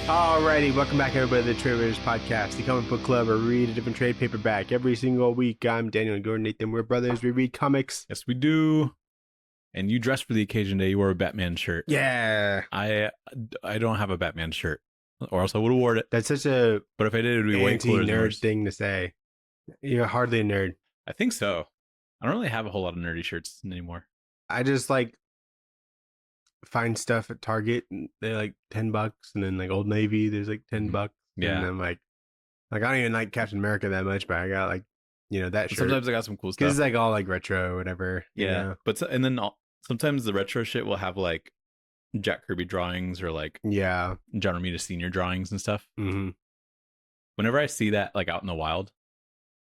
Alrighty, welcome back everybody to the Tradewaiters podcast, the comic book club where we read a different trade paperback every single week. I'm Daniel and Gordon Nathan. We're brothers. We read comics. Yes, we do. And you dressed for the occasion today. You wore a Batman shirt. Yeah. I don't have a Batman shirt, or else I would have worn it. That's such a But if I did, it would be way cooler than nerd yours. thing to say. You're hardly a nerd. I think so. I don't really have a whole lot of nerdy shirts anymore. I just like find stuff at Target and they're like $10, and then like Old Navy there's like $10. Yeah. And I'm like I don't even like Captain America that much, but I got like that shirt. Sometimes I got some cool stuff. Because it's like all like retro or whatever. Yeah. But and then sometimes the retro shit will have like Jack Kirby drawings or like John Romita Sr. drawings and stuff. Mm-hmm. Whenever I see that like out in the wild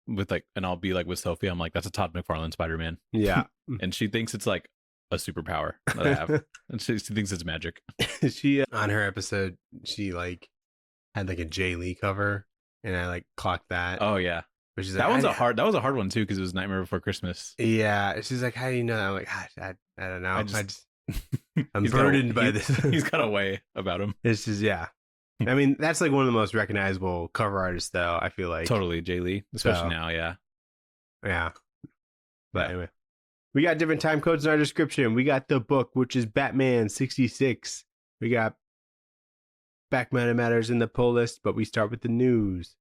with like, and I'll be like with Sophie, I'm like, that's a Todd McFarlane Spider-Man. Yeah. And she thinks it's like a superpower that I have. And she thinks it's magic. She on her episode, she like had like a Jay Lee cover, and I like clocked that. Oh yeah, but she's that like, that was a hard one too because it was Nightmare Before Christmas. Yeah, she's like, how do you know that? I'm like, I don't know. I'm he's burdened by this. He's got a way about him. It's just I mean, that's like one of the most recognizable cover artists, though. I feel like Totally Jay Lee, especially now. Yeah. But anyway, we got different time codes in our description. We got the book, which is Batman 66. We got Back Matters in the pull list, but we start with the news.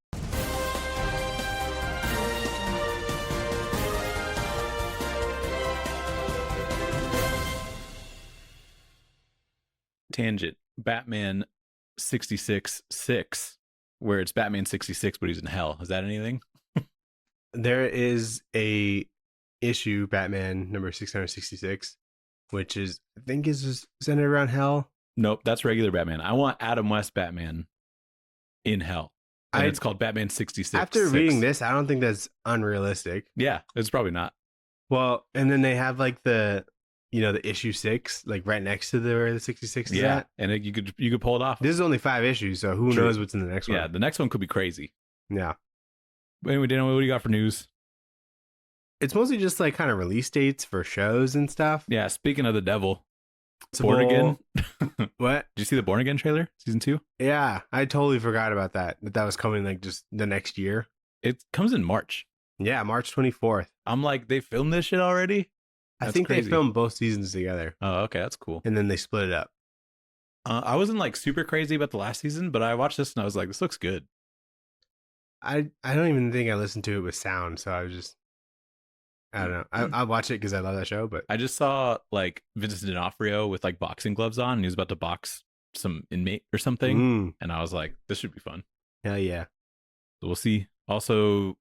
Tangent. Batman 66-6, where it's Batman 66, but he's in hell. Is that anything? There is a issue, Batman number 666, which is, I think, is centered around hell. Nope, that's regular Batman. I want Adam West Batman in hell. And it's called Batman 66. After reading this, I don't think that's unrealistic. Yeah, it's probably not. Well, and then they have like the issue 6, like right next to where the 66 is at. And you could pull it off. This is only 5 issues, so who knows what's in the next one. Yeah, the next one could be crazy. Yeah. But anyway, Daniel, what do you got for news? It's mostly just like kind of release dates for shows and stuff. Yeah, speaking of the devil, Born Again. What? Did you see the Born Again trailer? Season 2? Yeah, I totally forgot about that was coming like just the next year. It comes in March. Yeah, March 24th. I'm like, they filmed this shit already? I think they filmed both seasons together. Oh, okay, that's cool. And then they split it up. I wasn't like super crazy about the last season, but I watched this and I was like, this looks good. I don't even think I listened to it with sound, so I was just, I don't know. I watch it because I love that show, but I just saw like Vincent D'Onofrio with like boxing gloves on, and he was about to box some inmate or something, and I was like, this should be fun. Hell yeah. So we'll see. Also,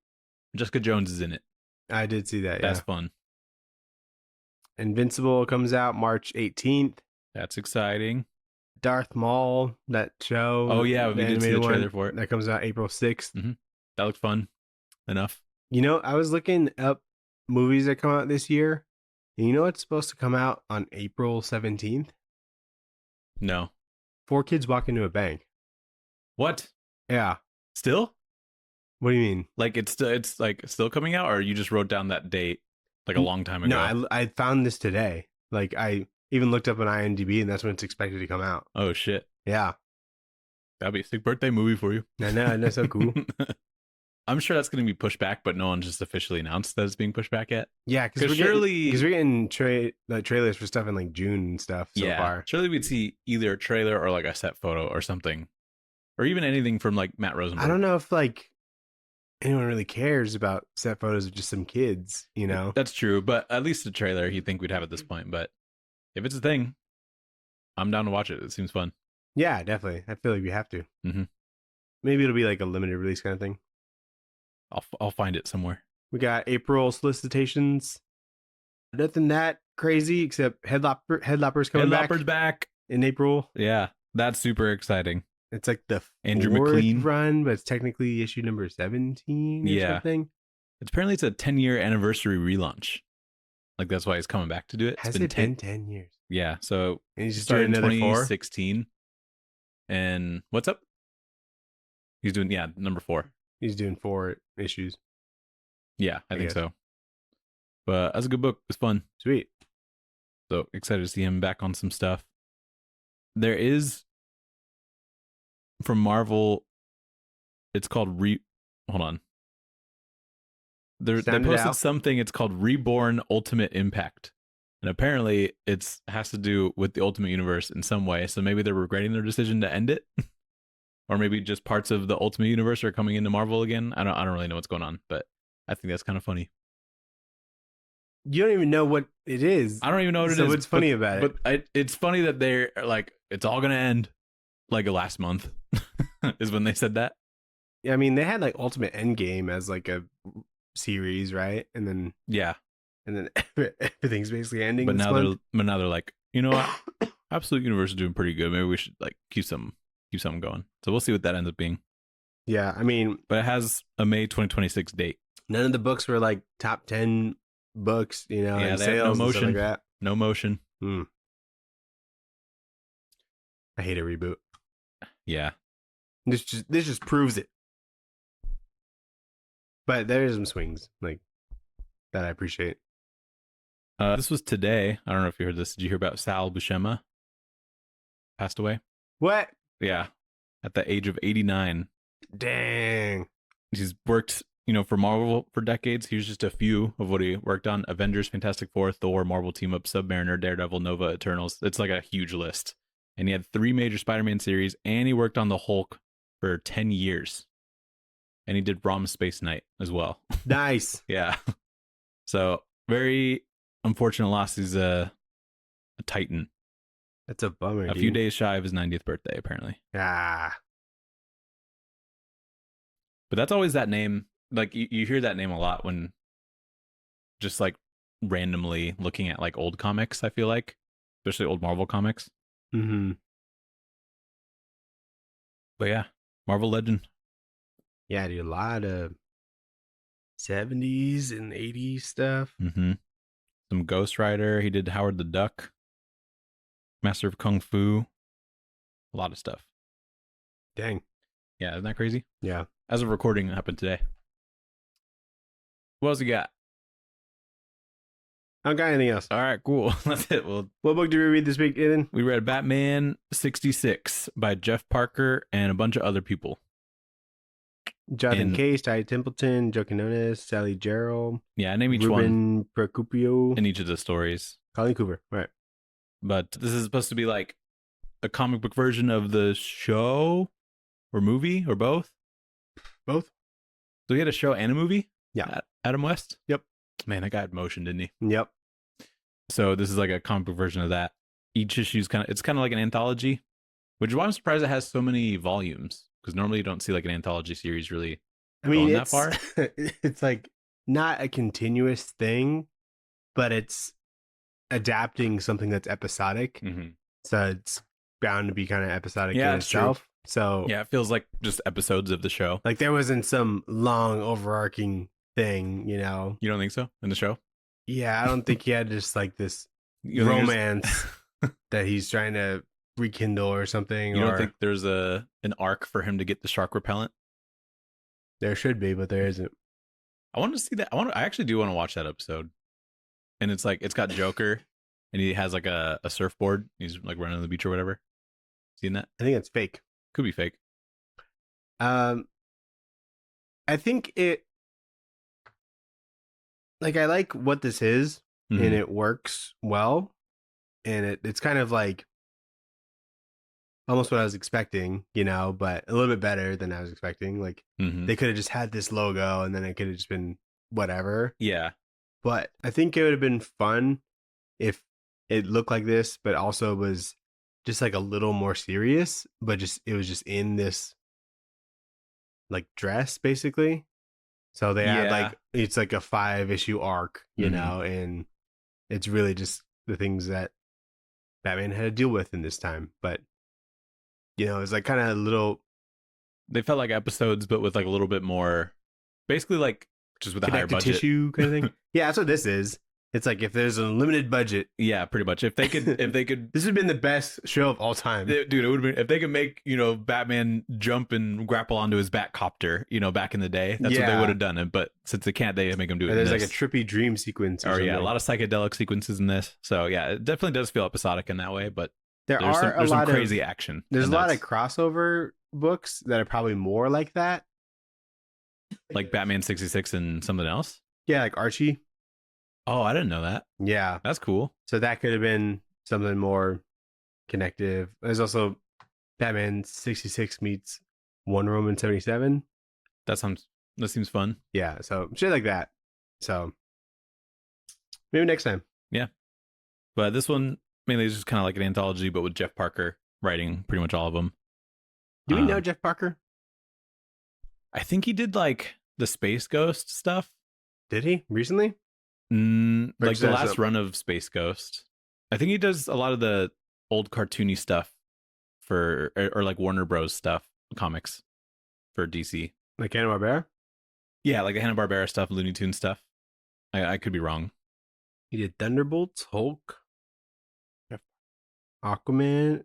Jessica Jones is in it. I did see that. That's fun. Invincible comes out March 18th. That's exciting. Darth Maul, that show. Oh yeah, we did see the trailer for it. That comes out April 6th. Mm-hmm. That looked fun enough. I was looking up movies that come out this year. And you know what's supposed to come out on April 17th? No. 4 Kids Walk Into a Bank. What? Yeah. Still? What do you mean? Like it's like still coming out, or you just wrote down that date like a long time ago? No, I found this today. Like I even looked up on IMDb, and that's when it's expected to come out. Oh shit. Yeah. That'd be a sick birthday movie for you. I know, that's so cool. I'm sure that's going to be pushed back, but no one's just officially announced that it's being pushed back yet. Yeah, because we're getting trailers for stuff in like June and stuff so far. Surely we'd see either a trailer or like a set photo or something, or even anything from like Matt Rosenberg. I don't know if like anyone really cares about set photos of just some kids, That's true, but at least a trailer you think we'd have at this point. But if it's a thing, I'm down to watch it. It seems fun. Yeah, definitely. I feel like we have to. Mm-hmm. Maybe it'll be like a limited release kind of thing. I'll find it somewhere. We got April solicitations. Nothing that crazy except Headlopper's coming back. Headlopper's back in April. Yeah, that's super exciting. It's like the Andrew 4th McLean run, but it's technically issue number 17 or something. Apparently it's a 10-year anniversary relaunch. Like that's why he's coming back to do it. Has it been 10 years? Yeah, so and he's just started doing in another 2016. And what's up? He's doing number 4. He's doing 4 issues. Yeah, I think so. But that's a good book. It's fun. Sweet. So excited to see him back on some stuff. There is from Marvel. It's called Hold on. They posted something. It's called Reborn Ultimate Impact, and apparently has to do with the Ultimate Universe in some way. So maybe they're regretting their decision to end it, or maybe just parts of the Ultimate Universe are coming into Marvel again. I don't really know what's going on, but I think that's kind of funny. You don't even know what it is. I don't even know what it is. So what's funny about it? But it's funny that they're like, it's all gonna end like last month is when they said that. Yeah, I mean, they had like Ultimate Endgame as like a series, right? And then everything's basically ending. But now they're like, you know what? Absolute Universe is doing pretty good. Maybe we should like keep something going. So we'll see what that ends up being. Yeah, I mean, but it has a May 2026 date. None of the books were like top 10 books, you know, yeah, and they sales have no motion. And stuff like that. No motion. I hate a reboot. Yeah. This just proves it. But there's some swings like that I appreciate. This was today. I don't know if you heard this. Did you hear about Sal Buscema? Passed away. What? Yeah. At the age of 89. Dang. He's worked, for Marvel for decades. Here's just a few of what he worked on. Avengers, Fantastic Four, Thor, Marvel Team Up, Submariner, Daredevil, Nova, Eternals. It's like a huge list. And he had 3 major Spider-Man series, and he worked on the Hulk for 10 years. And he did Brahms Space Knight as well. Nice. Yeah. So very unfortunate loss. He's a titan. That's a bummer. A few days shy of his 90th birthday, apparently. Ah. But that's always that name. Like you hear that name a lot when just like randomly looking at like old comics, I feel like. Especially old Marvel comics. Mm-hmm. But yeah, Marvel legend. Yeah, dude, a lot of 70s and 80s stuff. Mm-hmm. Some Ghost Rider. He did Howard the Duck. Master of Kung Fu. A lot of stuff. Dang. Yeah, isn't that crazy? Yeah. As of recording, it happened today. What else you got? I don't got anything else. All right, cool. That's it. Well, what book did we read this week, Aiden? We read Batman 66 by Jeff Parker and a bunch of other people. Jonathan Case, Ty Templeton, Joe Quinones, Sally Gerald. Yeah, name each Ruben Procopio. in each of the stories. Colleen Cooper, right. But this is supposed to be like a comic book version of the show or movie or both? Both. So he had a show and a movie? Yeah. Adam West? Yep. Man, that guy had motion, didn't he? Yep. So this is like a comic book version of that. Each issue's kind of like an anthology, which is why I'm surprised it has so many volumes. Because normally you don't see like an anthology series really going that far. It's like not a continuous thing, but it's adapting something that's episodic. Mm-hmm. So it's bound to be kind of episodic in itself. True. So yeah, it feels like just episodes of the show. Like there wasn't some long overarching thing, You don't think so in the show? Yeah, I don't think he had just like this romance that he's trying to rekindle or something. You don't think there's an arc for him to get the shark repellent? There should be, but there isn't. I want to see that. I actually do want to watch that episode. And it's like, it's got Joker and he has like a surfboard. He's like running on the beach or whatever. Seen that? I think it's fake. Could be fake. I think I like what this is, and it works well. And it's kind of like almost what I was expecting, but a little bit better than I was expecting. Like they could have just had this logo and then it could have just been whatever. Yeah. But I think it would have been fun if it looked like this, but also was just like a little more serious, but it was just in this like dress basically. So they had like, it's like a 5-issue arc, and it's really just the things that Batman had to deal with in this time. But, it's like kind of little. They felt like episodes, but with like a little bit more, basically like just with a higher budget. Tissue kind of thing. Yeah, that's what this is. It's like if there's a limited budget. Yeah, pretty much. If they could, this would have been the best show of all time. Dude, it would have been, if they could make, Batman jump and grapple onto his Batcopter, back in the day, that's what they would have done. And but since they can't, they make him do it. There's like a trippy dream sequence. Or yeah, a lot of psychedelic sequences in this. So yeah, it definitely does feel episodic in that way, but there's some crazy action. There's a lot of crossover books that are probably more like that. Like Batman 66 and something else? Yeah, like Archie. Oh, I didn't know that. Yeah. That's cool. So that could have been something more connective. There's also Batman 66 meets Wonder Woman 77. That seems fun. Yeah, so shit like that. So maybe next time. Yeah. But this one mainly is just kind of like an anthology, but with Jeff Parker writing pretty much all of them. Do we know Jeff Parker? I think he did like the Space Ghost stuff. Did he recently? Like the last run of Space Ghost. I think he does a lot of the old cartoony stuff for, or like Warner Bros. Stuff, comics for DC. Like Hanna-Barbera? Yeah, like the Hanna-Barbera stuff, Looney Tunes stuff. I could be wrong. He did Thunderbolts, Hulk, Aquaman,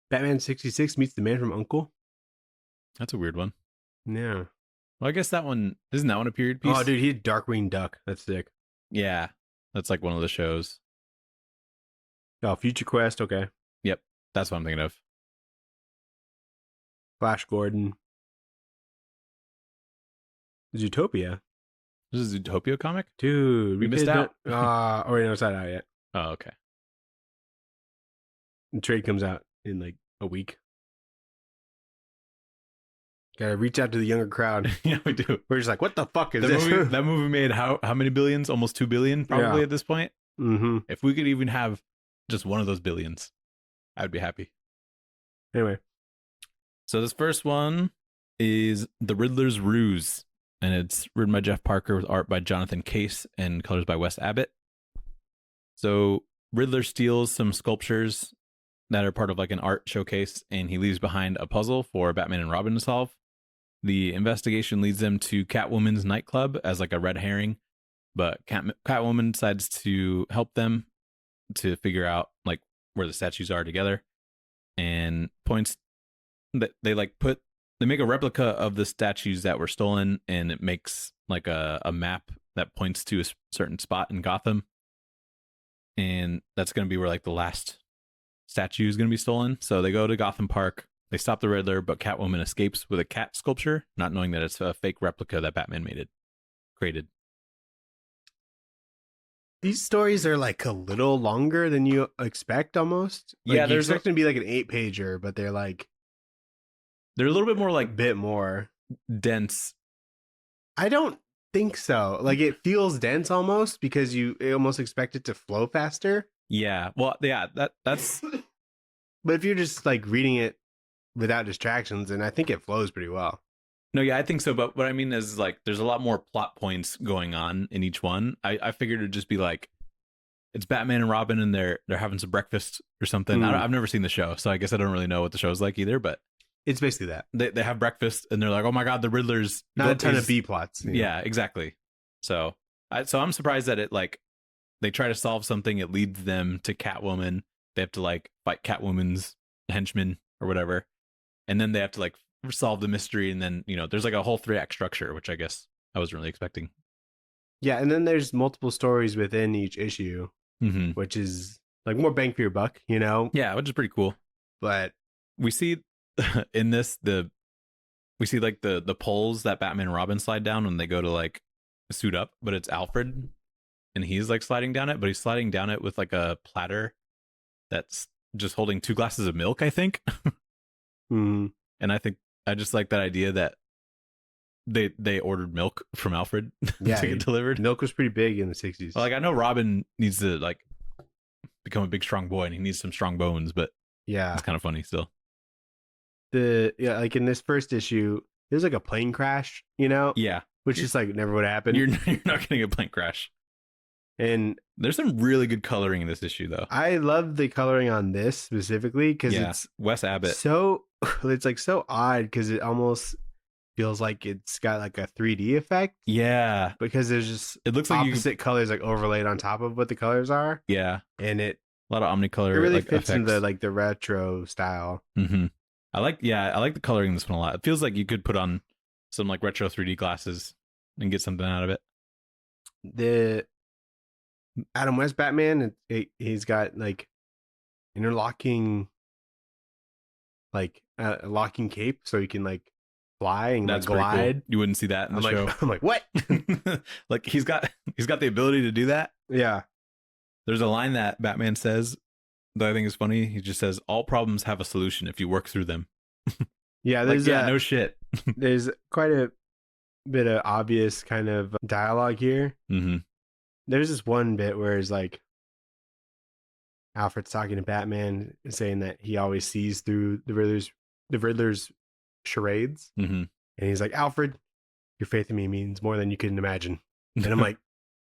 Batman 66 meets the Man from U.N.C.L.E. That's a weird one. Yeah. Well, I guess that one, isn't that one a period piece? Oh, dude, he did Darkwing Duck. That's sick. Yeah, that's like one of the shows. Oh, Future Quest. Okay. Yep, that's what I'm thinking of. Flash Gordon. Zootopia. This is a Zootopia comic? Dude, we missed out. Oh, wait, no, it's not out yet. Oh, okay. The trade comes out in like a week. Gotta reach out to the younger crowd. Yeah, we do. We're just like, what the fuck is this? That movie made how many billions? Almost 2 billion probably at this point. Mm-hmm. If we could even have just one of those billions, I'd be happy. Anyway. So this first one is The Riddler's Ruse, and it's written by Jeff Parker with art by Jonathan Case and colors by Wes Abbott. So Riddler steals some sculptures that are part of like an art showcase, and he leaves behind a puzzle for Batman and Robin to solve. The investigation leads them to Catwoman's nightclub as like a red herring, but Catwoman decides to help them to figure out like where the statues are together, and points that they make a replica of the statues that were stolen, and it makes like a map that points to a certain spot in Gotham, and that's going to be where like the last statue is going to be stolen. So they go to Gotham Park. They stop the Riddler, but Catwoman escapes with a cat sculpture, not knowing that it's a fake replica that Batman created. These stories are like a little longer than you expect almost. Like, yeah, there's expecting to be like an 8-pager, but they're a little bit more like bit more dense. I don't think so. Like it feels dense almost because you almost expect it to flow faster. Yeah. Well, yeah, that's but if you're just like reading it without distractions, and I think it flows pretty well. No, yeah, I think so. But what I mean is like there's a lot more plot points going on in each one. I figured it'd just be like it's Batman and Robin and they're having some breakfast or something. I've never seen the show, so I guess I don't really know what the show's like either, but it's basically that. They have breakfast and they're like, oh my God, the Riddler's not a ton of B plots. Yeah, exactly. So I'm surprised that it like they try to solve something, it leads them to Catwoman. They have to like fight Catwoman's henchmen or whatever. And then they have to like solve the mystery, and then there's like a whole 3-act structure, which I guess I wasn't really expecting. Yeah, and then there's multiple stories within each issue, which is like more bang for your buck, Yeah, which is pretty cool. But we see in this we see like the poles that Batman and Robin slide down when they go to like suit up, but it's Alfred, and he's like sliding down it, but he's sliding down it with like a platter that's just holding 2 glasses of milk, I think. And I think I just like that idea that they ordered milk from Alfred to get delivered. Milk was pretty big in the 60s. Like I know Robin needs to like become a big strong boy, and he needs some strong bones, but yeah, it's kind of funny still. Like in this first issue, there's like a plane crash, Yeah, which just like never would happen. You're not getting a plane crash. And there's some really good coloring in this issue, though. I love the coloring on this specifically because it's Wes Abbott. So it's like so odd because it almost feels like it's got like a 3D effect. Yeah, because there's just it looks like opposite colors like overlaid on top of what the colors are. Yeah, and a lot of omnicolor. It really like, fits effects. in the retro style. I like the coloring in this one a lot. It feels like you could put on some like retro 3D glasses and get something out of it. The Adam West Batman, he's got like interlocking like a locking cape so he can like fly and That's like glide. cool. You wouldn't see that in the show. I'm like, what? Like he's got the ability to do that. Yeah. There's a line that Batman says that I think is funny. He just says, "All problems have a solution if you work through them." Yeah, there's like, no shit. There's quite a bit of obvious kind of dialogue here. Mm-hmm. There's this one bit where it's like Alfred's talking to Batman, saying that he always sees through the Riddler's charades, mm-hmm. and he's like, "Alfred, your faith in me means more than you can imagine." And I'm like,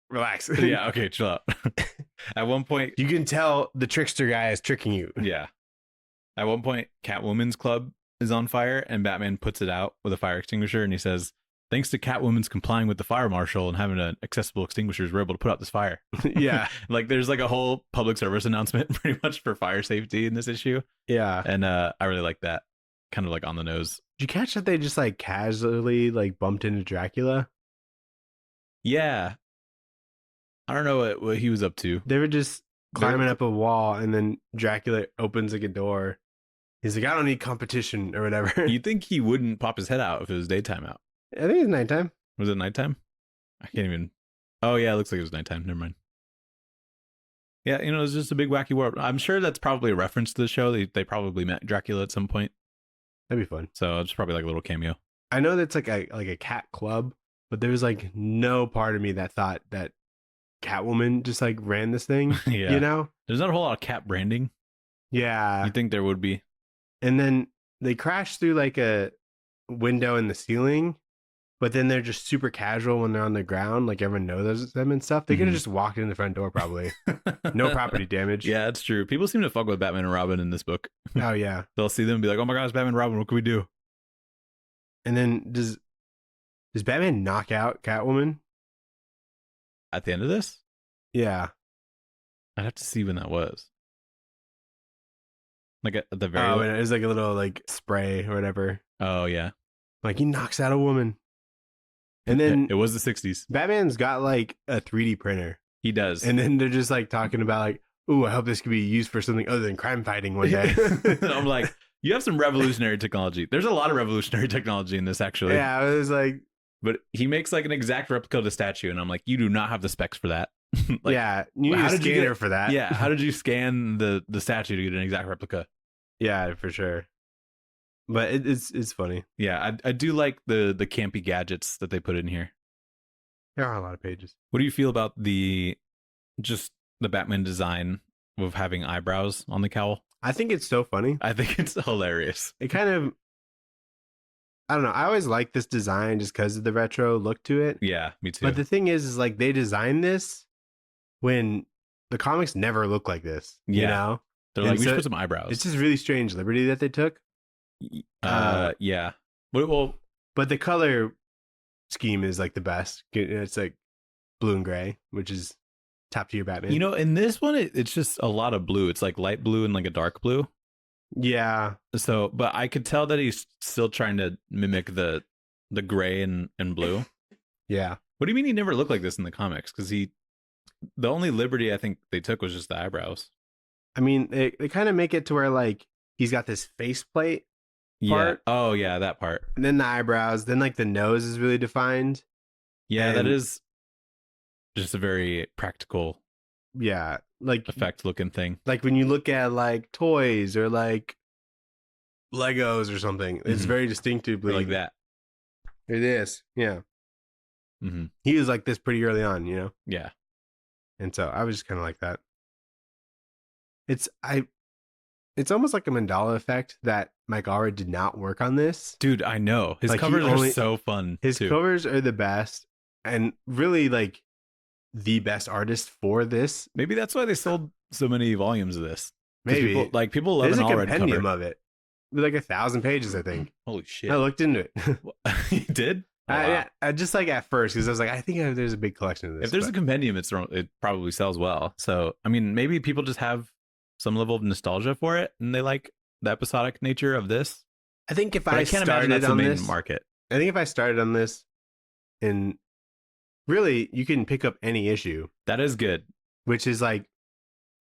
"Relax." Yeah, okay, chill out. At one point, you can tell the trickster guy is tricking you. Yeah. At one point, Catwoman's club is on fire, and Batman puts it out with a fire extinguisher, and he says, "Thanks to Catwoman's complying with the fire marshal and having an accessible extinguishers, we're able to put out this fire." Yeah. Like there's like a whole public service announcement pretty much for fire safety in this issue. Yeah. And I really like that. Kind of like on the nose. Did you catch that they just like casually like bumped into Dracula? Yeah. I don't know what he was up to. They were just climbing up a wall, and then Dracula opens like a door. He's like, "I don't need competition," or whatever. You'd think he wouldn't pop his head out if it was daytime out. I think it's nighttime. Was it nighttime? I can't even. Oh yeah, it looks like it was nighttime. Never mind. Yeah, it's just a big wacky world. I'm sure that's probably a reference to the show. They probably met Dracula at some point. That'd be fun. So it's probably like a little cameo. I know that's like a cat club, but there was like no part of me that thought that Catwoman just like ran this thing. Yeah. There's not a whole lot of cat branding. Yeah. You think there would be. And then they crash through like a window in the ceiling, but then they're just super casual when they're on the ground. Like everyone knows them and stuff. They could have just walked in the front door probably. No property damage. Yeah, it's true. People seem to fuck with Batman and Robin in this book. Oh yeah. They'll see them and be like, "Oh my God, it's Batman and Robin. What can we do?" And then does Batman knock out Catwoman at the end of this? Yeah. I'd have to see when that was. Like at the very. Oh, and it was like a little like spray or whatever. Oh yeah. Like he knocks out a woman. And then it was the 60s. Batman's got like a 3D printer. He does. And then they're just like talking about like, "Ooh, I hope this could be used for something other than crime fighting one day." I'm like, you have some revolutionary technology. There's a lot of revolutionary technology in this, actually. Yeah, I was like, but he makes like an exact replica of the statue, and I'm like, you do not have the specs for that. Like, yeah, you need a scanner for that. Yeah, how did you scan the statue to get an exact replica? Yeah, for sure. But it's funny. Yeah, I do like the campy gadgets that they put in here. There are a lot of pages. What do you feel about the Batman design of having eyebrows on the cowl? I think it's so funny. I think it's hilarious. It kind of, I don't know. I always like this design just because of the retro look to it. Yeah, me too. But the thing is like they designed this when the comics never look like this. Yeah. You know? They're like, we should put some eyebrows. It's just really strange liberty that they took. Yeah. Well, but the color scheme is like the best. It's like blue and gray, which is top tier Batman. In this one, it's just a lot of blue. It's like light blue and like a dark blue. Yeah. So, but I could tell that he's still trying to mimic the gray and blue. Yeah. What do you mean he never looked like this in the comics? Because the only liberty I think they took was just the eyebrows. I mean, they kind of make it to where like he's got this faceplate part. Yeah. Oh yeah, that part. And then the eyebrows. Then like the nose is really defined. Yeah, that is just a very practical. Yeah, like effect looking thing. Like when you look at like toys or like Legos or something, it's very distinctively like that. It is. Yeah. Mm-hmm. He was like this pretty early on, Yeah. And so I was just kind of like that. It's almost like a Mandela effect that Mike Allred did not work on this. Dude, I know. His covers are so fun. His covers are the best and really like the best artist for this. Maybe that's why they sold so many volumes of this. Maybe. People love an Allred cover. There's a compendium of it. With like 1,000 pages, I think. Holy shit. I looked into it. You did? Oh, wow. I just like at first because I was like, I think there's a big collection of this. If there's a compendium, it probably sells well. So, I mean, maybe people just have some level of nostalgia for it and they like the episodic nature of this. I think if I started on this market. I think if I started on this, and really you can pick up any issue. That is good. Which is like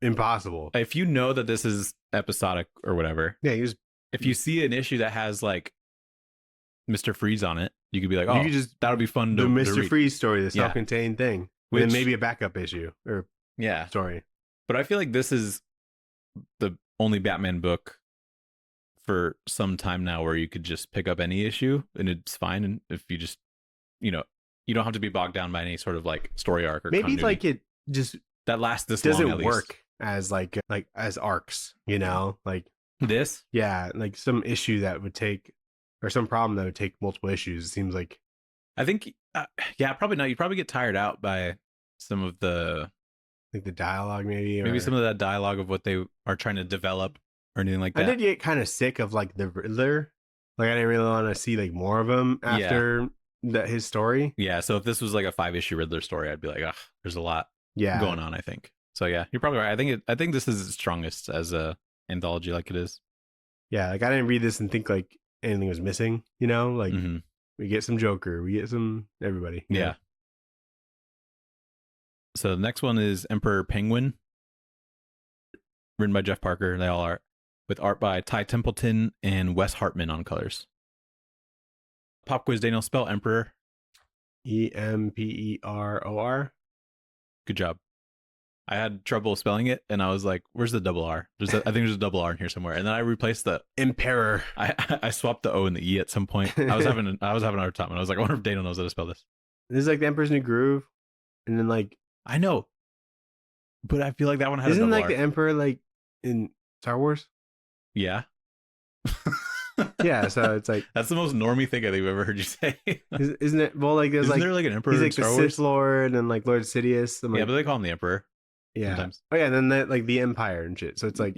impossible. If you know that this is episodic or whatever. Yeah, you just if you see an issue that has like Mr. Freeze on it, you could be like, oh, you could just that'll be fun the to Mr. read. Freeze story, the self-contained thing, and then maybe a backup issue or story. But I feel like this is the only Batman book for some time now where you could just pick up any issue and it's fine. And if you just, you don't have to be bogged down by any sort of like story arc or maybe continuity. like it just that lasts this doesn't long, at work least. as like as arcs, like this. Yeah, like some issue that would take or some problem that would take multiple issues. It seems like I think probably not. You'd probably get tired out by some of the like the dialogue, maybe some of that dialogue of what they are trying to develop or anything like that. I did get kind of sick of like the Riddler. Like I didn't really want to see like more of him after his story. Yeah, so if this was like a 5-issue Riddler story, I'd be like, there's a lot going on, I think. So yeah, you're probably right. I think this is its strongest as a anthology like it is. Yeah, like I didn't read this and think like anything was missing, like we get some Joker, we get some everybody. Yeah. So the next one is Emperor Penguin, written by Jeff Parker. They all are, with art by Ty Templeton and Wes Hartman on colors. Pop quiz, Daniel, spell Emperor. Emperor. Good job. I had trouble spelling it, and I was like, "Where's the double R?" I think there's a double R in here somewhere, and then I replaced the Emperor. I swapped the O and the E at some point. I was having a hard time, and I was like, "I wonder if Daniel knows how to spell this." This is like the Emperor's New Groove, and then like I know, but I feel like that one has isn't a double like R. the Emperor like in Star Wars? Yeah. Yeah, so it's like that's the most normie thing I think I've ever heard you say. Isn't it? Well, like there's isn't there like an Emperor? He's like in Star the Wars? Sith Lord and like Lord Sidious. Yeah, but they call him the Emperor. Yeah. Sometimes. Oh yeah, and then like the Empire and shit. So it's like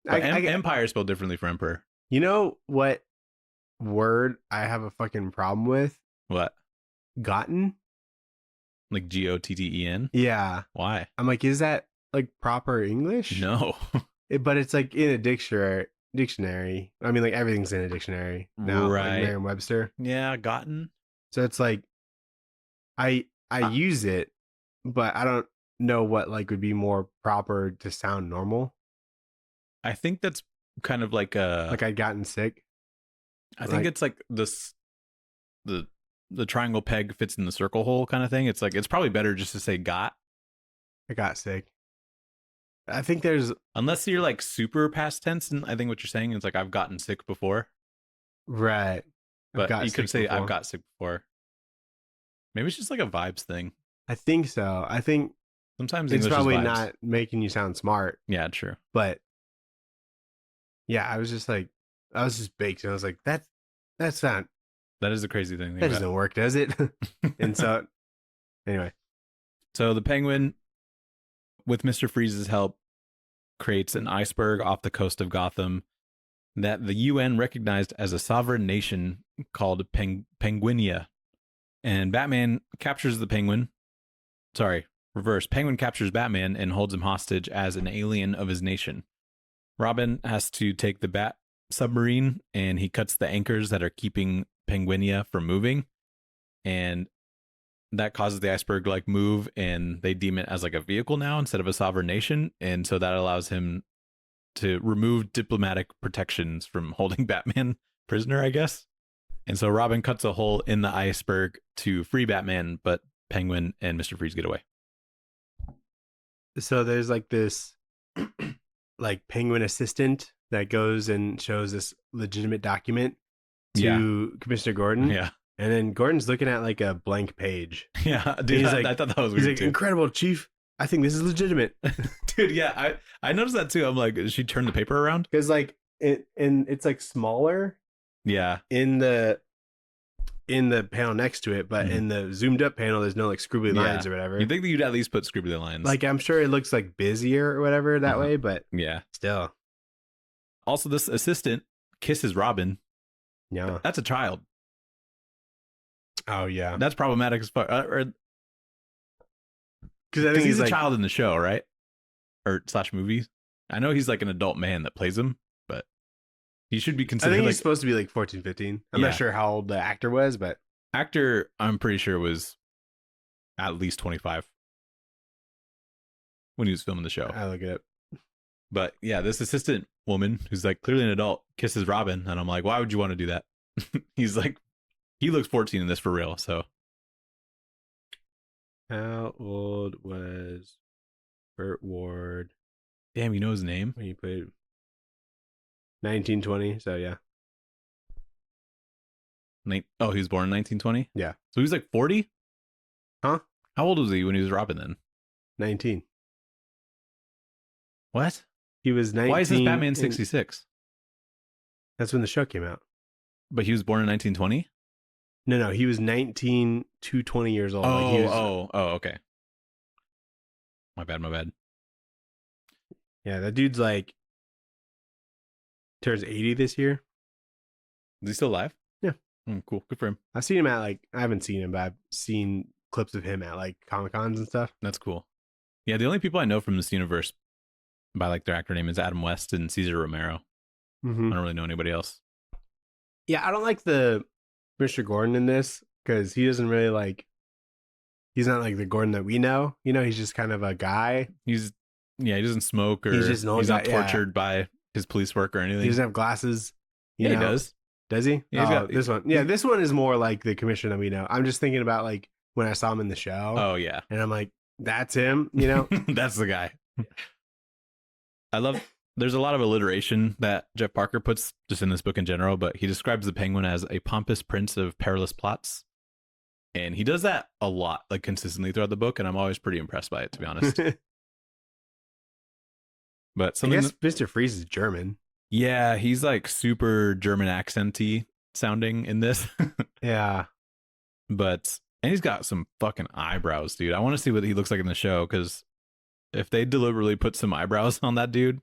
Empire is spelled differently for Emperor. You know what word I have a fucking problem with? What? Gotten. Like Gotten? Yeah. Why? I'm like, is that like proper English? No. But it's like in a dictionary. I mean, like everything's in a dictionary now, right? Like Merriam-Webster. Yeah, gotten. So it's like, I use it, but I don't know what like would be more proper to sound normal. I think that's kind of like I'd gotten sick. I think it's like this, the triangle peg fits in the circle hole kind of thing. It's like it's probably better just to say got. I got sick. I think there's unless you're like super past tense, and I think what you're saying is like I've gotten sick before. Right. But you could say I've got sick before. Maybe it's just like a vibes thing. I think so. I think sometimes it's English probably is vibes. not making you sound smart. Yeah, true. But yeah, I was just baked, and I was like, that's not. That is the crazy thing. That doesn't work, does it? And so, anyway. So the Penguin, with Mr. Freeze's help, creates an iceberg off the coast of Gotham that the UN recognized as a sovereign nation called Penguinia. And Batman captures the Penguin. Sorry, reverse. Penguin captures Batman and holds him hostage as an alien of his nation. Robin has to take the Bat submarine, and he cuts the anchors that are keeping Penguinia from moving. And that causes the iceberg to like move, and they deem it as like a vehicle now instead of a sovereign nation. And so that allows him to remove diplomatic protections from holding Batman prisoner, I guess. And so Robin cuts a hole in the iceberg to free Batman, but Penguin and Mr. Freeze get away. So there's like this like Penguin assistant that goes and shows this legitimate document to Commissioner Gordon. Yeah. And then Gordon's looking at like a blank page. Yeah, dude, I thought that was weird. He's like, too. Incredible, Chief. I think this is legitimate. Dude, yeah, I noticed that too. I'm like, did she turn the paper around? Because like it's like smaller. Yeah. In the panel next to it, but in the zoomed up panel, there's no like scribbly lines or whatever. You think that you'd at least put scribbly lines? Like I'm sure it looks like busier or whatever that way, but yeah, still. Also, this assistant kisses Robin. Yeah, that's a child. Oh yeah, that's problematic as fuck. Because I think he's a child in the show, right? Or / movies. I know he's like an adult man that plays him, but he should be considered. I think he's like, supposed to be like 14, 15. I'm not sure how old the actor was, but actor, I'm pretty sure was at least 25 when he was filming the show. I look it up. But yeah, this assistant woman who's like clearly an adult kisses Robin, and I'm like, why would you want to do that? He's like, he looks 14 in this for real. So how old was Burt Ward? Damn, you know his name? When he played 1920. So yeah. He was born in 1920? Yeah. So he was like 40? Huh? How old was he when he was Robin then? 19. What? He was 19. Why is this Batman 66? That's when the show came out. But he was born in 1920? No. He was 19 to 20 years old. Okay. My bad. Yeah, that dude's like turns 80 this year. Is he still alive? Yeah. Cool. Good for him. I've seen him at I haven't seen him, but I've seen clips of him at Comic-Cons and stuff. That's cool. Yeah, the only people I know from this universe by their actor name is Adam West and Cesar Romero. Mm-hmm. I don't really know anybody else. Yeah, I don't like the Mr. Gordon in this because he doesn't really he's not like the Gordon that we know. He's just kind of a guy. He doesn't smoke or he's not tortured by his police work or anything. He doesn't have glasses. He does. Does he? Yeah, this one. Yeah, this one is more like the commissioner that we know. I'm just thinking about when I saw him in the show. Oh yeah. And I'm like, that's him, That's the guy. There's a lot of alliteration that Jeff Parker puts just in this book in general, but he describes the Penguin as a pompous prince of perilous plots. And he does that a lot, consistently throughout the book, and I'm always pretty impressed by it, to be honest. But I guess Mr. Freeze is German. Yeah, he's super German accenty sounding in this. Yeah. And he's got some fucking eyebrows, dude. I want to see what he looks like in the show, because if they deliberately put some eyebrows on that dude,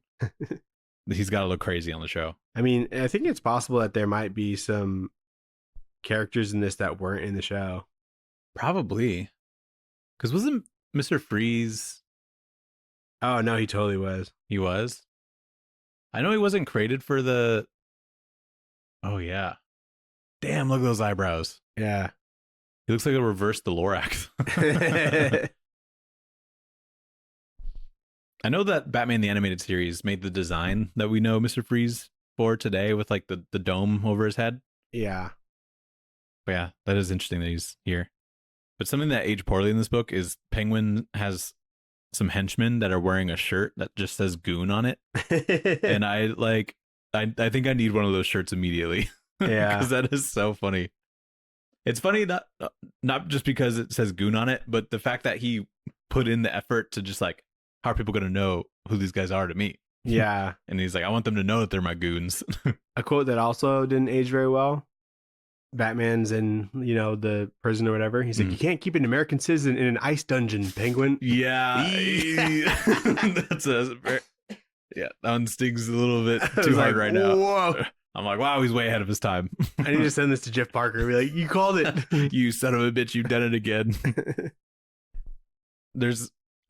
he's got to look crazy on the show. I mean, I think it's possible that there might be some characters in this that weren't in the show. Probably. Because wasn't Mr. Freeze... Oh, no, he totally was. He was? I know he wasn't created for the... Oh, yeah. Damn, look at those eyebrows. Yeah. He looks like a reverse Lorax. I know that Batman the Animated Series made the design that we know Mr. Freeze for today with the dome over his head. Yeah. But yeah, that is interesting that he's here. But something that aged poorly in this book is Penguin has some henchmen that are wearing a shirt that just says goon on it. And I think I need one of those shirts immediately. Yeah. Because that is so funny. It's funny not just because it says goon on it, but the fact that he put in the effort to just how are people going to know who these guys are to me? Yeah. And he's like, I want them to know that they're my goons. A quote that also didn't age very well. Batman's in, the prison or whatever. He's like, you can't keep an American citizen in an ice dungeon, Penguin. Yeah. That one stings a little bit too hard right now. Whoa. I'm like, wow, he's way ahead of his time. I need to send this to Jeff Parker and be like, you called it. You son of a bitch, you've done it again.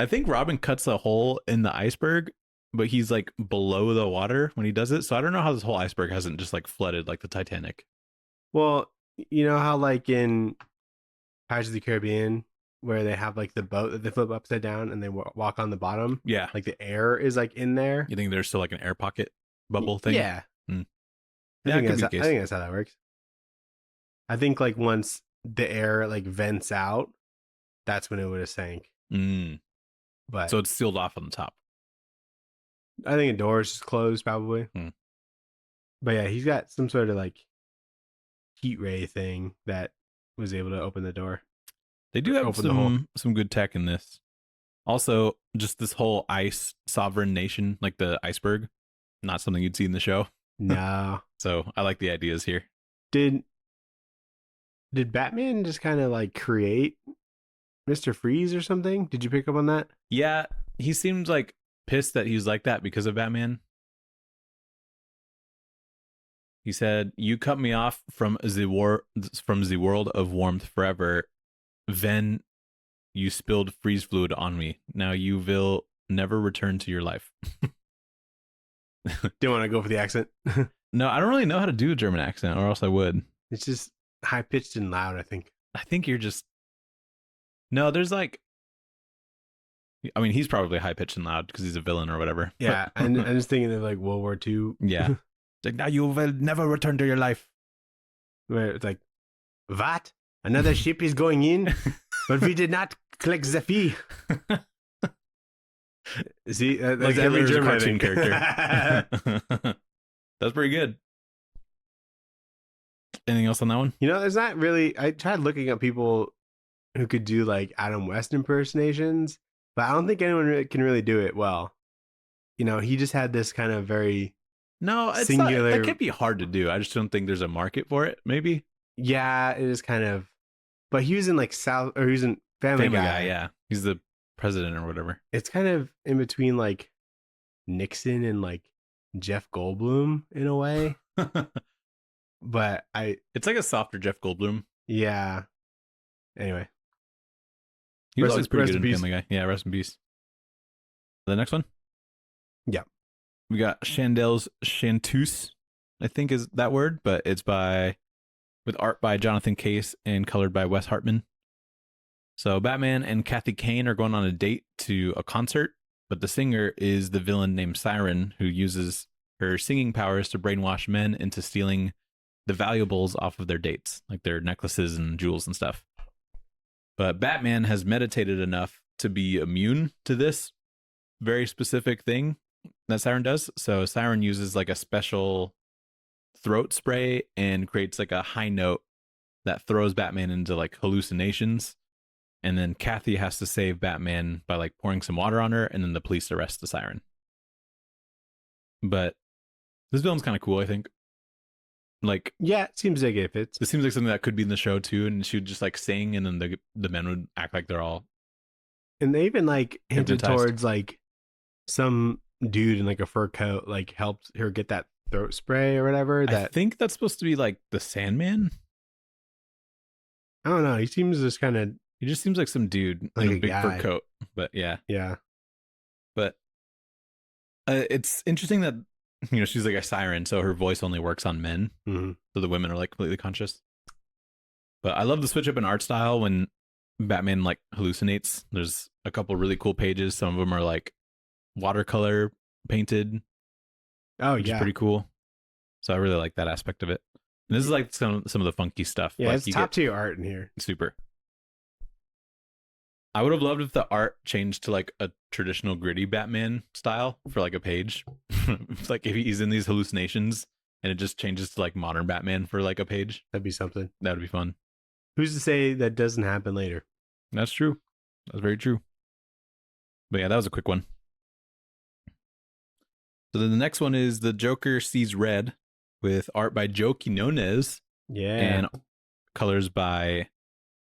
I think Robin cuts a hole in the iceberg, but he's below the water when he does it. So I don't know how this whole iceberg hasn't just flooded like the Titanic. Well, you know how in Pirates of the Caribbean, where they have the boat that they flip upside down and they walk on the bottom? Yeah. The air is in there. You think there's still an air pocket bubble thing? Yeah. Yeah, I think that's how that works. I think once the air vents out, that's when it would have sank. But so it's sealed off on the top. I think a door is just closed probably. But yeah, he's got some sort of heat ray thing that was able to open the door. They do have some good tech in this. Also, just this whole ice sovereign nation, like the iceberg, not something you'd see in the show. No. So I like the ideas here. Did Batman just kind of create Mr. Freeze or something? Did you pick up on that? Yeah, he seemed pissed that he was like that because of Batman. He said, "You cut me off from the world of warmth forever. Then you spilled freeze fluid on me. Now you will never return to your life." Do you want to go for the accent? No, I don't really know how to do a German accent, or else I would. It's just high pitched and loud, I think. I think you're just... No, there's I mean, he's probably high pitched and loud because he's a villain or whatever. Yeah, and I'm just thinking of like World War II. Yeah. It's like, now you will never return to your life. Where it's like, what? Another ship is going in, but we did not collect the fee. See, that's like every Hitler's German cartoon character. That's pretty good. Anything else on that one? You know, there's not really. I tried looking up people who could do like Adam West impersonations, but I don't think anyone can really do it well. You know, he just had this kind of very it's singular. That can't be hard to do. I just don't think there's a market for it. Maybe. Yeah, it is kind of. But he was in like he was in Family Guy. Yeah, he's the president or whatever. It's kind of in between like Nixon and like Jeff Goldblum in a way. But it's like a softer Jeff Goldblum. Yeah. Anyway, he was always pretty good in Family Guy. Yeah, rest in peace. The next one. Yeah, we got Chandel's Chanteuse, I think is that word, but it's with art by Jonathan Case and colored by Wes Hartman. So Batman and Kathy Kane are going on a date to a concert, but the singer is the villain named Siren, who uses her singing powers to brainwash men into stealing the valuables off of their dates, like their necklaces and jewels and stuff. But Batman has meditated enough to be immune to this very specific thing that Siren does. So Siren uses like a special throat spray and creates like a high note that throws Batman into like hallucinations. And then Kathy has to save Batman by like pouring some water on her, and then the police arrest the Siren. But this villain's kind of cool, I think. Like, yeah, it seems like it fits. It seems like something that could be in the show too, and she would just like sing, and then the men would act like they're all. And they even like hinted towards like some dude in like a fur coat like helped her get that throat spray or whatever. That I think that's supposed to be like the Sandman. I don't know. He seems just kind of. He just seems like some dude like in a big guy. fur coat. But yeah. But it's interesting that she's like a siren, so her voice only works on men. Mm-hmm. So the women are like completely conscious. But I love the switch up in art style when Batman like hallucinates. There's a couple really cool pages. Some of them are like watercolor painted. Oh, which is pretty cool. So I really like that aspect of it. And this is like some of the funky stuff. Yeah, like it's top tier art in here. Super. I would have loved if the art changed to like a traditional gritty Batman style for like a page. Like if he's in these hallucinations and it just changes to like modern Batman for like a page. That'd be something. That would be fun. Who's to say that doesn't happen later? That's true. That's very true. But yeah, that was a quick one. So then the next one is The Joker Sees Red with art by Joe Quinones. Yeah. And colors by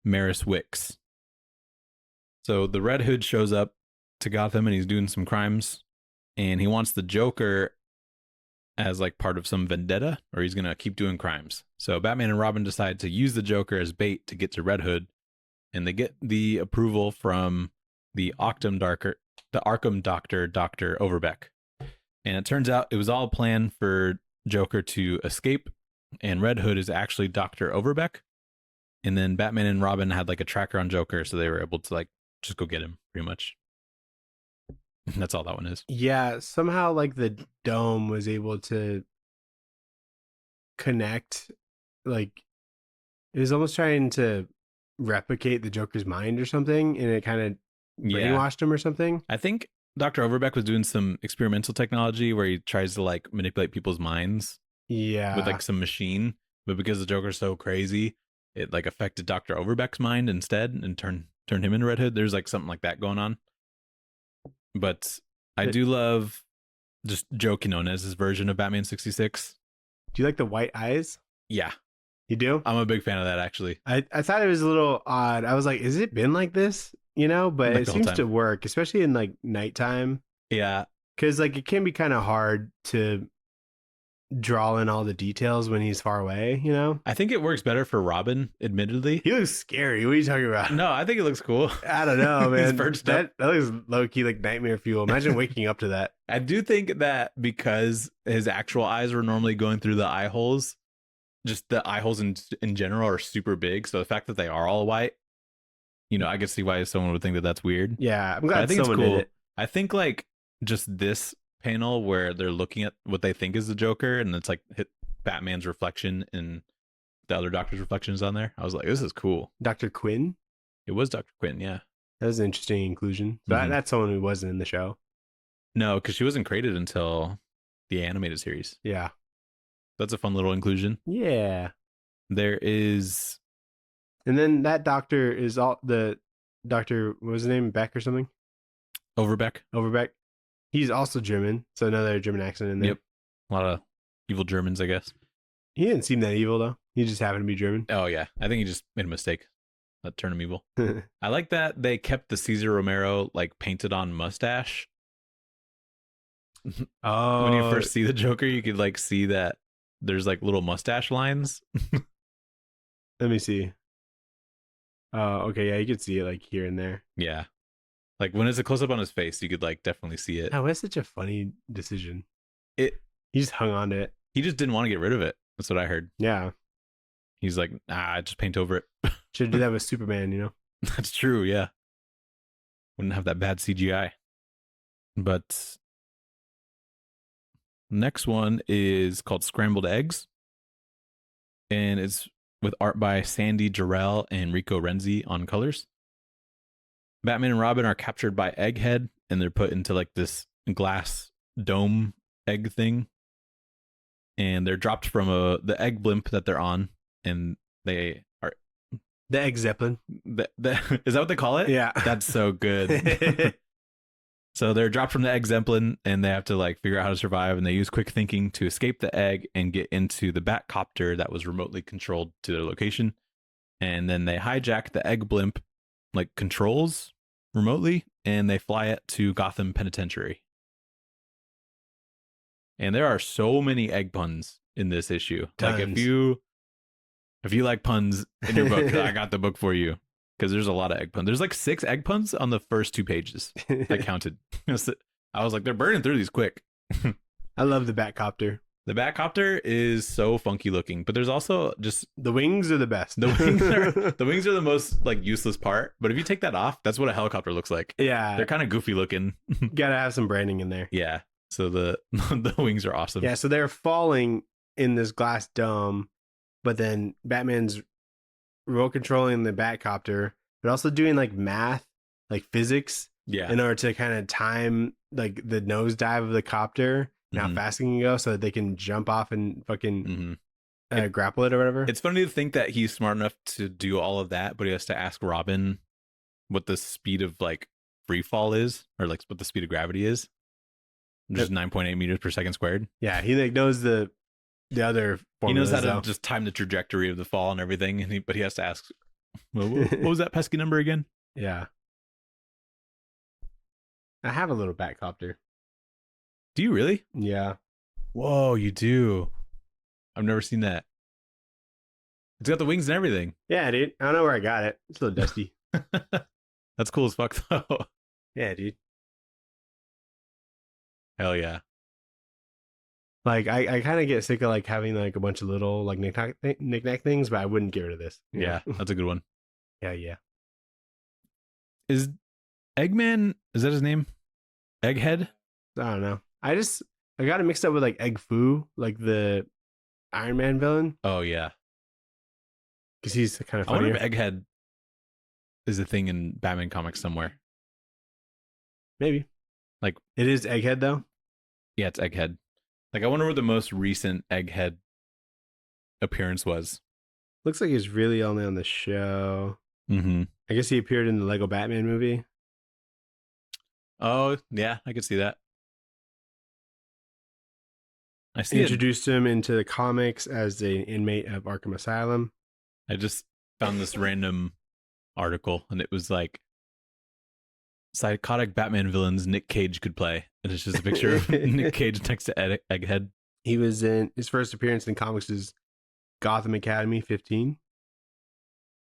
Maris Wicks. So the Red Hood shows up to Gotham and he's doing some crimes. And he wants the Joker as like part of some vendetta, or he's going to keep doing crimes. So Batman and Robin decide to use the Joker as bait to get to Red Hood. And they get the approval from the Arkham Doctor, Dr. Overbeck. And it turns out it was all a plan for Joker to escape. And Red Hood is actually Dr. Overbeck. And then Batman and Robin had like a tracker on Joker, so they were able to like just go get him pretty much. That's all that one is. Yeah, somehow like the dome was able to connect, like it was almost trying to replicate the Joker's mind or something, and it kind of brainwashed him or something. I think Dr. Overbeck was doing some experimental technology where he tries to like manipulate people's minds. Yeah. With like some machine, but because the Joker's so crazy, it like affected Dr. Overbeck's mind instead and turned him into Red Hood. There's like something like that going on. But I do love just Joe Quinones' version of Batman 66. Do you like the white eyes? Yeah. You do? I'm a big fan of that, actually. I thought it was a little odd. I was like, has it been like this? But like it seems to work, especially in like nighttime. Yeah. Because like it can be kind of hard to draw in all the details when he's far away, I think it works better for Robin, admittedly. He looks scary. What are you talking about? No, I think it looks cool. I don't know, man. that looks low-key like nightmare fuel. Imagine waking up to that. I do think that because his actual eyes were normally going through the eye holes, just the eye holes in general are super big. So the fact that they are all white you know, I can see why someone would think that that's weird. Yeah, I'm But I glad think it's someone cool. did it. I think like just this panel where they're looking at what they think is the Joker, and it's like Batman's reflection and the other Doctor's reflections on there. I was like, this is cool. Dr. Quinn? It was Dr. Quinn, yeah. That was an interesting inclusion. So that's someone who wasn't in the show. No, because she wasn't created until the animated series. Yeah. That's a fun little inclusion. Yeah. There is... And then that doctor is all the Dr. What was his name? Beck or something? Overbeck. He's also German. So another German accent in there. Yep. A lot of evil Germans, I guess. He didn't seem that evil, though. He just happened to be German. Oh, yeah. I think he just made a mistake. That turned him evil. I like that they kept the Cesar Romero, like, painted on mustache. Oh. When you first see the Joker, you could, like, see that there's, like, little mustache lines. Let me see. Oh, okay. Yeah, you could see it, like, here and there. Yeah. Like, when it's a close-up on his face, you could, like, definitely see it. Oh, that's such a funny decision. He just hung on to it. He just didn't want to get rid of it. That's what I heard. Yeah. He's like, just paint over it. Should do that with Superman, you know? That's true, yeah. Wouldn't have that bad CGI. But next one is called Scrambled Eggs. And it's with art by Sandy Jarrell and Rico Renzi on colors. Batman and Robin are captured by Egghead, and they're put into like this glass dome egg thing. And they're dropped from the egg blimp that they're on, and they are the egg zeppelin. Is that what they call it? Yeah, that's so good. So they're dropped from the egg zeppelin, and they have to like figure out how to survive. And they use quick thinking to escape the egg and get into the Batcopter that was remotely controlled to their location. And then they hijack the egg blimp, like controls remotely, and they fly it to Gotham Penitentiary. And there are so many egg puns in this issue. Tons. Like if you like puns in your book, I got the book for you, because there's a lot of egg puns. There's like 6 egg puns on the first 2 pages. I counted. I was like, they're burning through these quick. I love the Batcopter. The Batcopter is so funky looking, but there's also just the wings are the best. The wings are the most like useless part. But if you take that off, that's what a helicopter looks like. Yeah, they're kind of goofy looking. Gotta have some branding in there. Yeah. So the wings are awesome. Yeah, so they're falling in this glass dome, but then Batman's remote controlling the Batcopter, but also doing like math, like physics, in order to kind of time like the nosedive of the copter and how fast it can go, so that they can jump off and fucking grapple it or whatever. It's funny to think that he's smart enough to do all of that, but he has to ask Robin what the speed of like free fall is, or like what the speed of gravity is. Just 9.8 meters per second squared. Yeah, he like knows the other formulas. He knows how to just time the trajectory of the fall and everything, but he has to ask, what was that pesky number again? Yeah. I have a little Batcopter. Do you really? Yeah. Whoa, you do. I've never seen that. It's got the wings and everything. Yeah, dude. I don't know where I got it. It's a little dusty. That's cool as fuck, though. Yeah, dude. Hell yeah. Like I kind of get sick of like having like a bunch of little like knick-knack things, but I wouldn't get rid of this. Yeah, that's a good one. Yeah. Is Eggman, is that his name? Egghead? I don't know. I got it mixed up with like Egg Foo, like the Iron Man villain. Oh yeah. Because he's kind of funny. I funnier. wonder if Egghead is a thing in Batman comics somewhere. Maybe. Like it is Egghead though? Yeah, it's Egghead. Like I wonder what the most recent Egghead appearance was. Looks like he's really only on the show. Mm-hmm. I guess he appeared in the Lego Batman movie. Oh, yeah, I could see that. I see. Introduced him into the comics as an inmate of Arkham Asylum. I just found this random article, and it was like psychotic Batman villains Nick Cage could play. And it's just a picture of Nick Cage next to Egghead. He was in his first appearance in comics is Gotham Academy 15.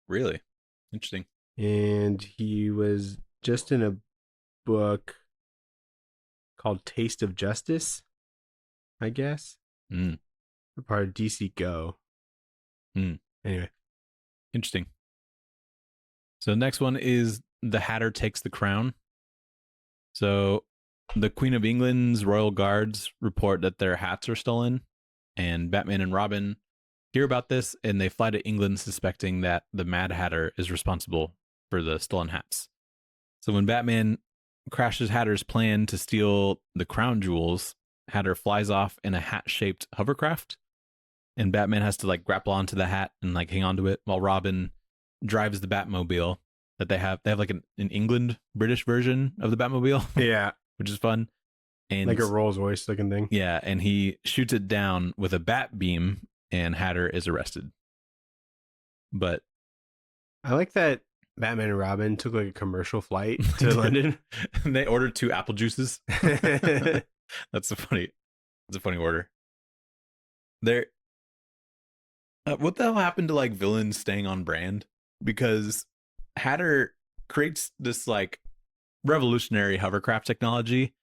Really? Interesting. And he was just in a book called Taste of Justice, I guess. A part of DC Go. Anyway. Interesting. So the next one is the Hatter takes the crown. So the Queen of England's royal guards report that their hats are stolen, and Batman and Robin hear about this, and they fly to England suspecting that the Mad Hatter is responsible for the stolen hats. So when Batman crashes Hatter's plan to steal the crown jewels, Hatter flies off in a hat-shaped hovercraft, and Batman has to like grapple onto the hat and like hang onto it, while Robin drives the Batmobile that they have. They have like an England British version of the Batmobile. Yeah. Which is fun. And like a Rolls Royce looking thing. Yeah, and he shoots it down with a bat beam, and Hatter is arrested. But I like that Batman and Robin took like a commercial flight to London. And they ordered 2 apple juices. That's a funny order. There. What the hell happened to like villains staying on brand? Because Hatter creates this like revolutionary hovercraft technology,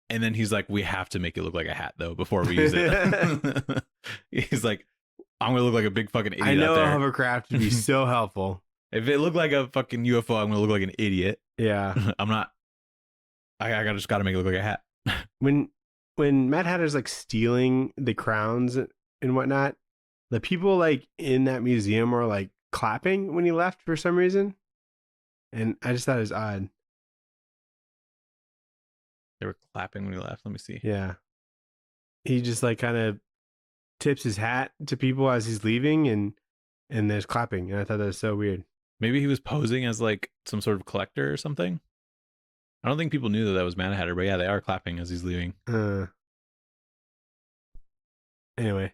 and then he's like, we have to make it look like a hat though before we use it. He's like, I'm gonna look like a big fucking idiot. I know out there. a hovercraft would be so helpful. If it looked like a fucking UFO, I'm gonna look like an idiot. Yeah. I'm not. I just gotta make it look like a hat. When Mad Hatter's like stealing the crowns and whatnot, the people like in that museum are like clapping when he left for some reason, and I just thought it was odd. They were clapping when he left. Let me see. Yeah, he just like kind of tips his hat to people as he's leaving, and there's clapping, and I thought that was so weird. Maybe he was posing as like some sort of collector or something. I don't think people knew that was Mad Hatter, but yeah, they are clapping as he's leaving. Anyway.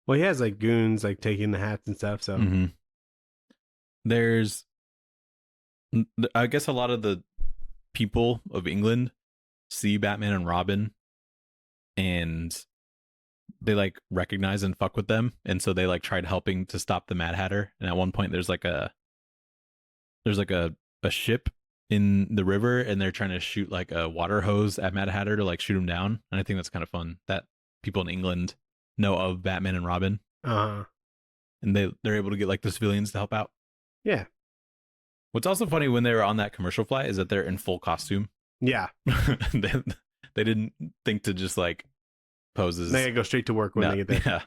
Well, he has like goons like taking the hats and stuff, so. There's, I guess a lot of the people of England see Batman and Robin, and they like recognize and fuck with them, and so they like tried helping to stop the Mad Hatter. And at one point, there's like a ship in the river, and they're trying to shoot like a water hose at Mad Hatter to like shoot him down. And I think that's kind of fun that people in England know of Batman and Robin. And they're able to get like the civilians to help out. Yeah. What's also funny when they were on that commercial flight is that they're in full costume. Yeah. They didn't think to just like poses. They gotta go straight to work when they get there. Yeah.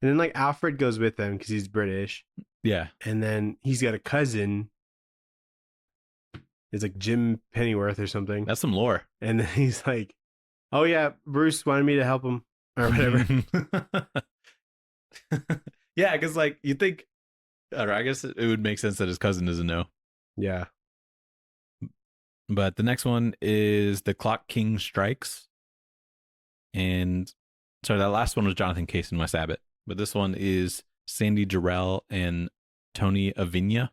And then like Alfred goes with them because he's British. Yeah. And then he's got a cousin. It's like Jim Pennyworth or something. That's some lore. And then he's like, oh yeah, Bruce wanted me to help him or whatever. Yeah, because like you think, or I guess it would make sense that his cousin doesn't know. Yeah. But the next one is the Clock King strikes. And sorry, that last one was Jonathan Case and Wes Abbott. But this one is Sandy Jarrell and Tony Avinia.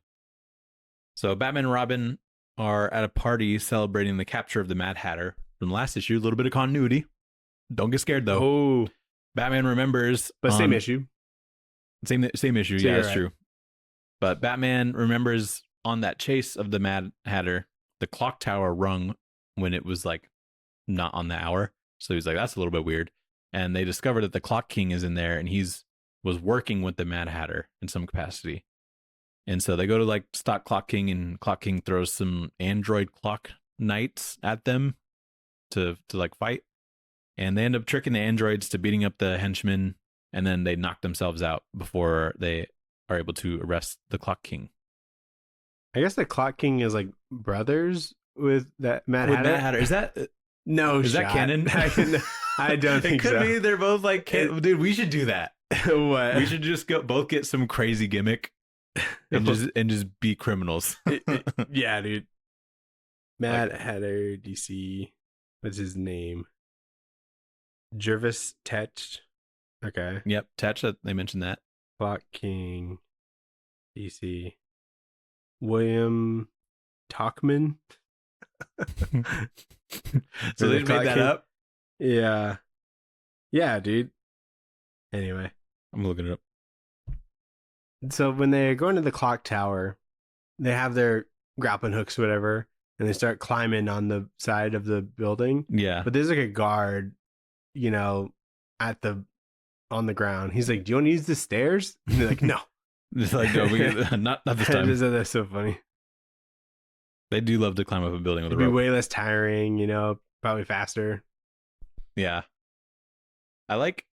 So Batman and Robin are at a party celebrating the capture of the Mad Hatter from the last issue. A little bit of continuity. Don't get scared though. Oh, Batman remembers, but same issue. Same issue. So yeah, that's right. true. But Batman remembers on that chase of the Mad Hatter, the clock tower rung when it was like not on the hour. So he's like, that's a little bit weird. And they discover that the Clock King is in there, and was working with the Mad Hatter in some capacity. And so they go to like stop Clock King, and Clock King throws some android clock knights at them to like fight. And they end up tricking the androids to beating up the henchmen, and then they knock themselves out before they are able to arrest the Clock King. I guess the Clock King is like brothers with that Mad Hatter. Mad Hatter. Is that no? Is that canon? I don't think so. It could be they're both like dude. We should do that. What? We should just both get some crazy gimmick and just be criminals. Yeah, dude. Mad Hatter DC. What's his name? Jervis Tetch. Okay. Yep, Tetch. They mentioned that. Clock King DC. William Talkman. So they made that up? Yeah. Yeah, dude. Anyway. I'm looking it up. So when they're going to the clock tower, they have their grappling hooks, whatever, and they start climbing on the side of the building. Yeah. But there's like a guard, you know, on the ground. He's like, do you want to use the stairs? And they're like, no. Just like, no, not this time. That's so funny. They do love to climb up a building with It'd a rope. be way less tiring, probably faster. Yeah. I like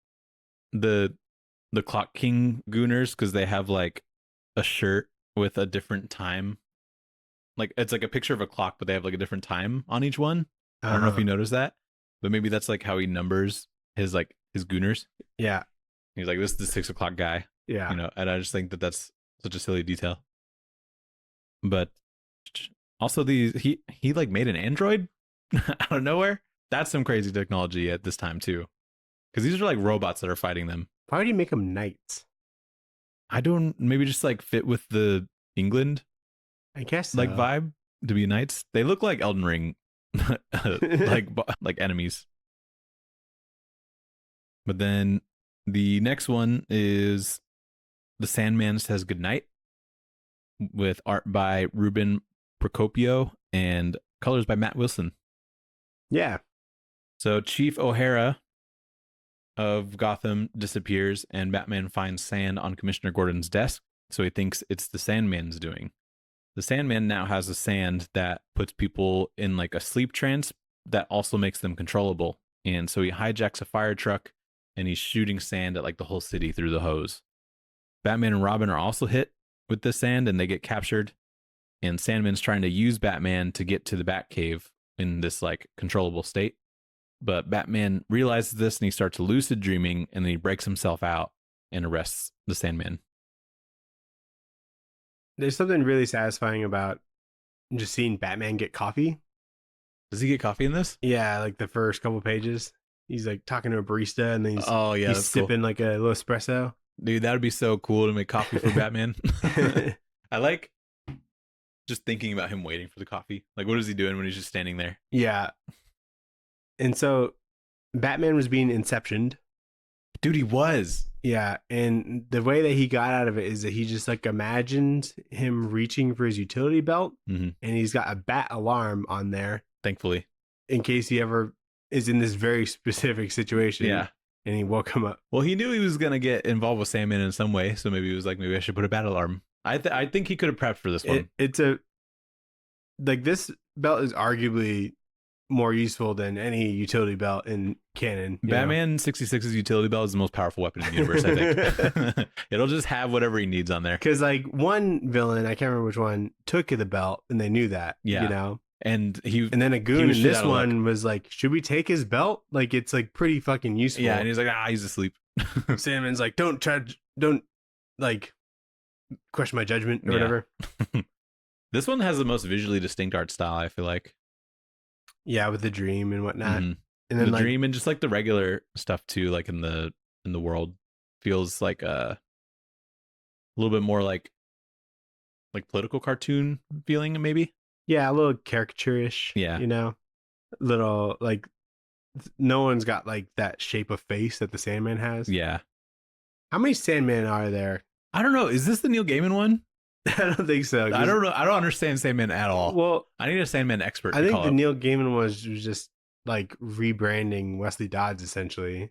the Clock King Gooners because they have like a shirt with a different time. Like it's like a picture of a clock, but they have like a different time on each one. I don't know if you noticed that, but maybe that's like how he numbers his Gooners. Yeah. He's like, this is the 6 o'clock guy. Yeah. And I just think that that's such a silly detail. But also he like made an android out of nowhere. That's some crazy technology at this time too. Because these are like robots that are fighting them. Why would he make them knights? I don't, maybe just like fit with the England, I guess, like vibe to be knights. They look like Elden Ring, like enemies. But then the next one is The Sandman Says Goodnight, with art by Ruben Procopio and colors by Matt Wilson. Yeah. So Chief O'Hara of Gotham disappears, and Batman finds sand on Commissioner Gordon's desk, so he thinks it's the Sandman's doing. The Sandman now has a sand that puts people in like a sleep trance that also makes them controllable. And so he hijacks a fire truck and he's shooting sand at like the whole city through the hose. Batman and Robin are also hit with the sand and they get captured. And Sandman's trying to use Batman to get to the Batcave in this like controllable state. But Batman realizes this and he starts lucid dreaming, and then he breaks himself out and arrests the Sandman. There's something really satisfying about just seeing Batman get coffee. Does he get coffee in this? Yeah, like the first couple pages. He's like talking to a barista, and then he's sipping cool. like a little espresso. Dude, that would be so cool to make coffee for Batman. I like just thinking about him waiting for the coffee. Like, what is he doing when he's just standing there? Yeah. And so Batman was being inceptioned. Dude, he was. Yeah, and the way that he got out of it is that he just like imagined him reaching for his utility belt, and he's got a bat alarm on there. Thankfully. In case he ever is in this very specific situation. Yeah. And he woke him up. Well, he knew he was going to get involved with Sandman in some way, so maybe he was like, maybe I should put a bat alarm. I think he could have prepped for this one. This belt is arguably more useful than any utility belt in canon. Batman 66's utility belt is the most powerful weapon in the universe, I think. It'll just have whatever he needs on there. Because like one villain, I can't remember which one, took the belt and they knew that. Yeah. And then a goon in this one was like, should we take his belt? Like it's like pretty fucking useful. Yeah, and he's like, he's asleep. Sandman's like, don't like question my judgment or whatever. This one has the most visually distinct art style, I feel like. Yeah, with the dream and whatnot. And then the dream and just like the regular stuff too, like in the world, feels like a little bit more like political cartoon feeling, maybe. Yeah, a little caricaturish. Yeah. Little like no one's got like that shape of face that the Sandman has. Yeah. How many Sandman are there? I don't know. Is this the Neil Gaiman one? I don't think so. I don't know. I don't understand Sandman at all. Well, I need a Sandman expert. I think the Neil Gaiman was just like rebranding Wesley Dodds essentially.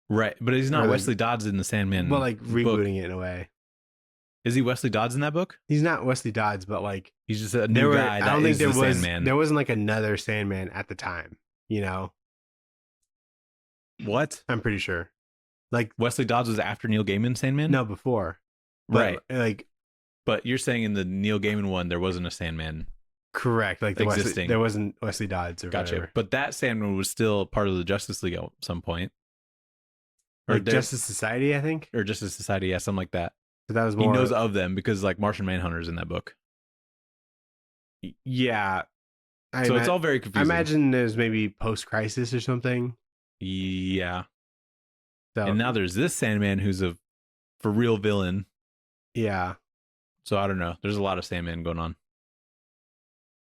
Right, but he's not Wesley Dodds in the Sandman. Well, like rebooting book. it in a way. Is he Wesley Dodds in that book? He's not Wesley Dodds, but like he's just a new guy. I don't think there wasn't like another Sandman at the time. What? I'm pretty sure. Like Wesley Dodds was after Neil Gaiman Sandman? No, before. Right. Like. But you're saying in the Neil Gaiman one, there wasn't a Sandman. Correct. Like there wasn't Wesley Dodds or whatever. But that Sandman was still part of the Justice League at some point. Or like Justice Society, I think. Or Justice Society, yeah, something like that. So that was more. He knows of them because like Martian Manhunter's in that book. Yeah. So it's all very confusing. I imagine there's maybe post-crisis or something. Yeah. So, and now there's this Sandman who's a for real villain. Yeah. So I don't know. There's a lot of Sandman going on.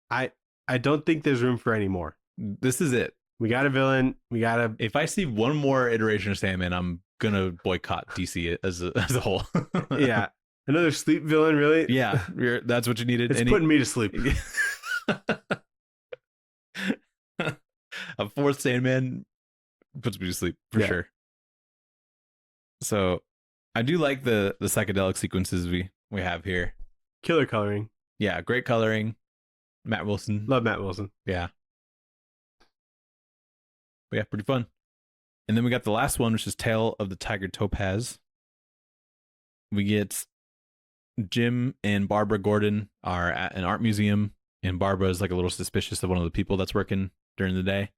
I don't think there's room for any more. This is it. We got a villain. If I see one more iteration of Sandman, I'm gonna boycott DC as a whole. Yeah. Another sleep villain, really? Yeah. That's what you needed. It's putting me to sleep. A fourth Sandman puts me to sleep for sure. So I do like the psychedelic sequences we we have here. Killer coloring. Yeah, great coloring. Matt Wilson. Love Matt Wilson. Yeah. But yeah, pretty fun. And then we got the last one, which is Tale of the Tiger Topaz. We get Jim and Barbara Gordon are at an art museum, and Barbara is like a little suspicious of one of the people that's working during the day.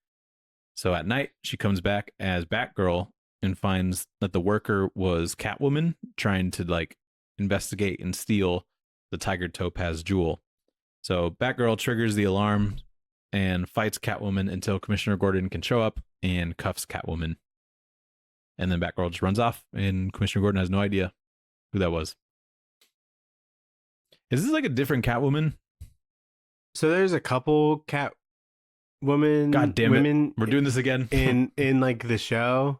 So at night, she comes back as Batgirl and finds that the worker was Catwoman trying to like investigate and steal the Tiger Topaz jewel. So Batgirl triggers the alarm and fights Catwoman until Commissioner Gordon can show up and cuffs Catwoman. And then Batgirl just runs off, and Commissioner Gordon has no idea who that was. Is this like a different Catwoman? So there's a couple Catwoman. God damn it! We're doing this again. in like the show,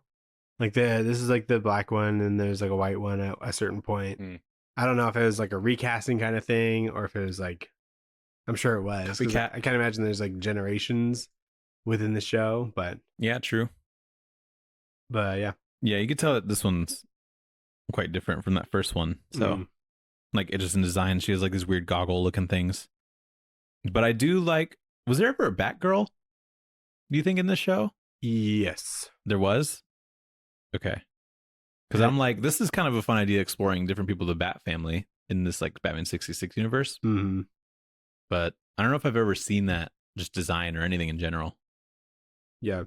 like this is like the black one, and there's like a white one at a certain point. I don't know if it was like a recasting kind of thing, or if it was like, I'm sure it was. I can't imagine there's like generations within the show, but yeah, true. But yeah, you could tell that this one's quite different from that first one. So, like, it just in design, she has like these weird goggle looking things. But I do like. Was there ever a Batgirl? Do you think in this show? Yes, there was. Okay, because I'm like, this is kind of a fun idea, exploring different people of the Bat family in this like Batman 66 universe. Mm-hmm. But I don't know if I've ever seen that just design or anything in general. Yeah.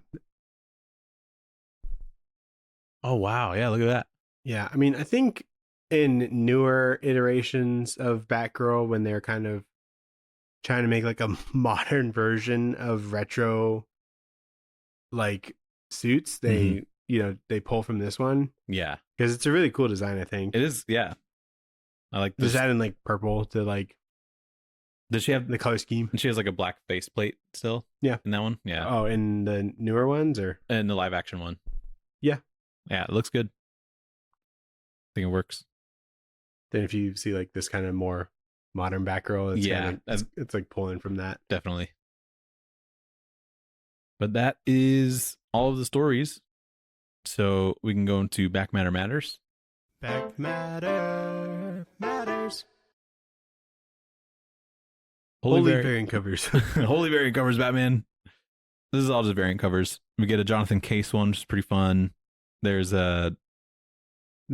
Oh wow! Yeah, look at that. Yeah, I mean, I think in newer iterations of Batgirl, when they're kind of trying to make like a modern version of retro like suits, they they pull from this one. Yeah, because it's a really cool design. I think it is. Yeah, I like this. Just adding like purple to like. Does she have the color scheme? And she has like a black faceplate still. Yeah, in that one. Yeah. Oh, in the newer ones or in the live action one? Yeah. Yeah, it looks good. I think it works. Then if you see like this kind of more modern Batgirl, it's like pulling from that. Definitely. But that is all of the stories. So we can go into Back Matter Matters. Back Matter Matters. Holy variant covers. Holy variant covers, Batman. This is all just variant covers. We get a Jonathan Case one, which is pretty fun. There's like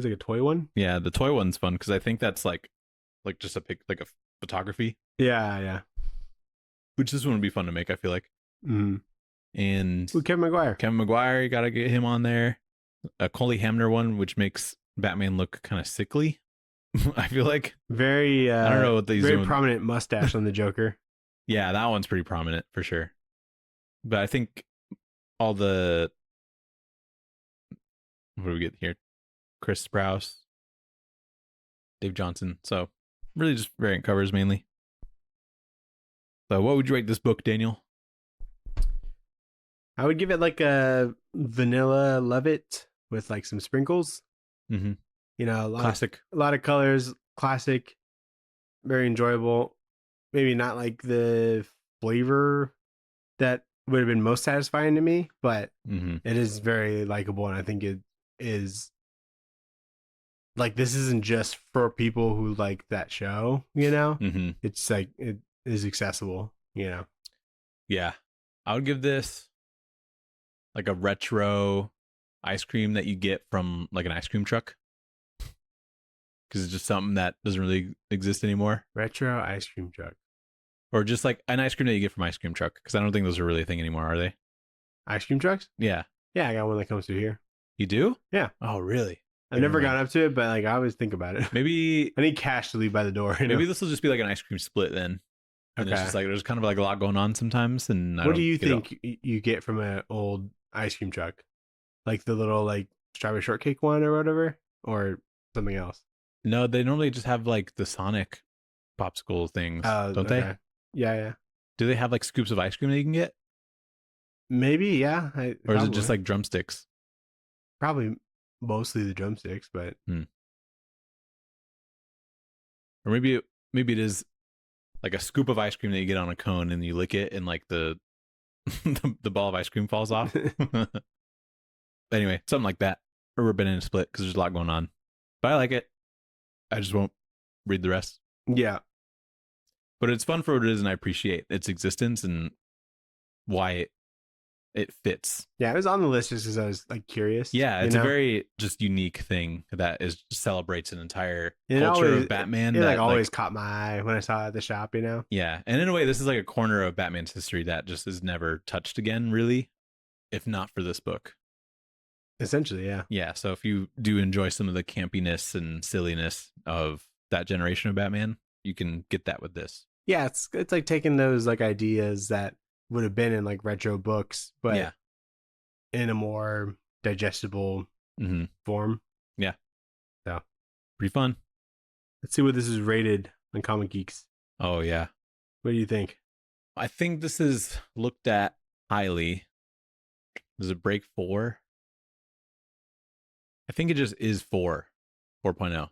a toy one. Yeah, the toy one's fun because I think that's like just a like a photography. Yeah. Which this one would be fun to make, I feel like. Mm-hmm. And Kevin McGuire, you gotta get him on there. A Coley Hamner one, which makes Batman look kind of sickly. I feel like very. I don't know what these very prominent mustache on the Joker. Yeah, that one's pretty prominent for sure. But I think all the. What do we get here? Chris Sprouse, Dave Johnson. So really just variant covers mainly. So what would you rate this book, Daniel? I would give it like a vanilla love it with like some sprinkles. Mm-hmm. You know, a lot of colors, classic, very enjoyable. Maybe not like the flavor that would have been most satisfying to me, but it is very likable, and I think it is like this isn't just for people who like that show, you know. It's like it is accessible, you know. Yeah, I would give this like a retro ice cream that you get from like an ice cream truck, because it's just something that doesn't really exist anymore. Retro ice cream truck, or just like an ice cream that you get from ice cream truck, because I don't think those are really a thing anymore, are they? Ice cream trucks? Yeah, I got one that comes through here. You do? Yeah. Oh, really? I've never gone up to it, but like I always think about it. Maybe I need cash to leave by the door. Maybe this will just be like an ice cream split then. And it's just like there's kind of like a lot going on sometimes. And what do you think you get from an old ice cream truck? Like the little like strawberry shortcake one or whatever, or something else? No, they normally just have like the Sonic popsicle things, don't they? Yeah. Do they have like scoops of ice cream that you can get? Maybe, yeah. Or is it just like drumsticks? Probably mostly the drumsticks, but or maybe it is like a scoop of ice cream that you get on a cone and you lick it and like the the ball of ice cream falls off. Anyway, something like that. Or a banana split, because there's a lot going on. But I like it. I just won't read the rest. Yeah. But it's fun for what it is, and I appreciate its existence and why it fits. Yeah, it was on the list just because I was like curious. Yeah, it's a very just unique thing that celebrates an entire culture of Batman. It like always caught my eye when I saw it at the shop, you know? Yeah, and in a way, this is like a corner of Batman's history that just is never touched again, really, if not for this book. Essentially, yeah. Yeah, so if you do enjoy some of the campiness and silliness of that generation of Batman, you can get that with this. Yeah, it's like taking those like ideas that would have been in like retro books, but in a more digestible form. Yeah. So pretty fun. Let's see what this is rated on Comic Geeks. Oh yeah. What do you think? I think this is looked at highly. Does it break 4? I think it just is 4.0.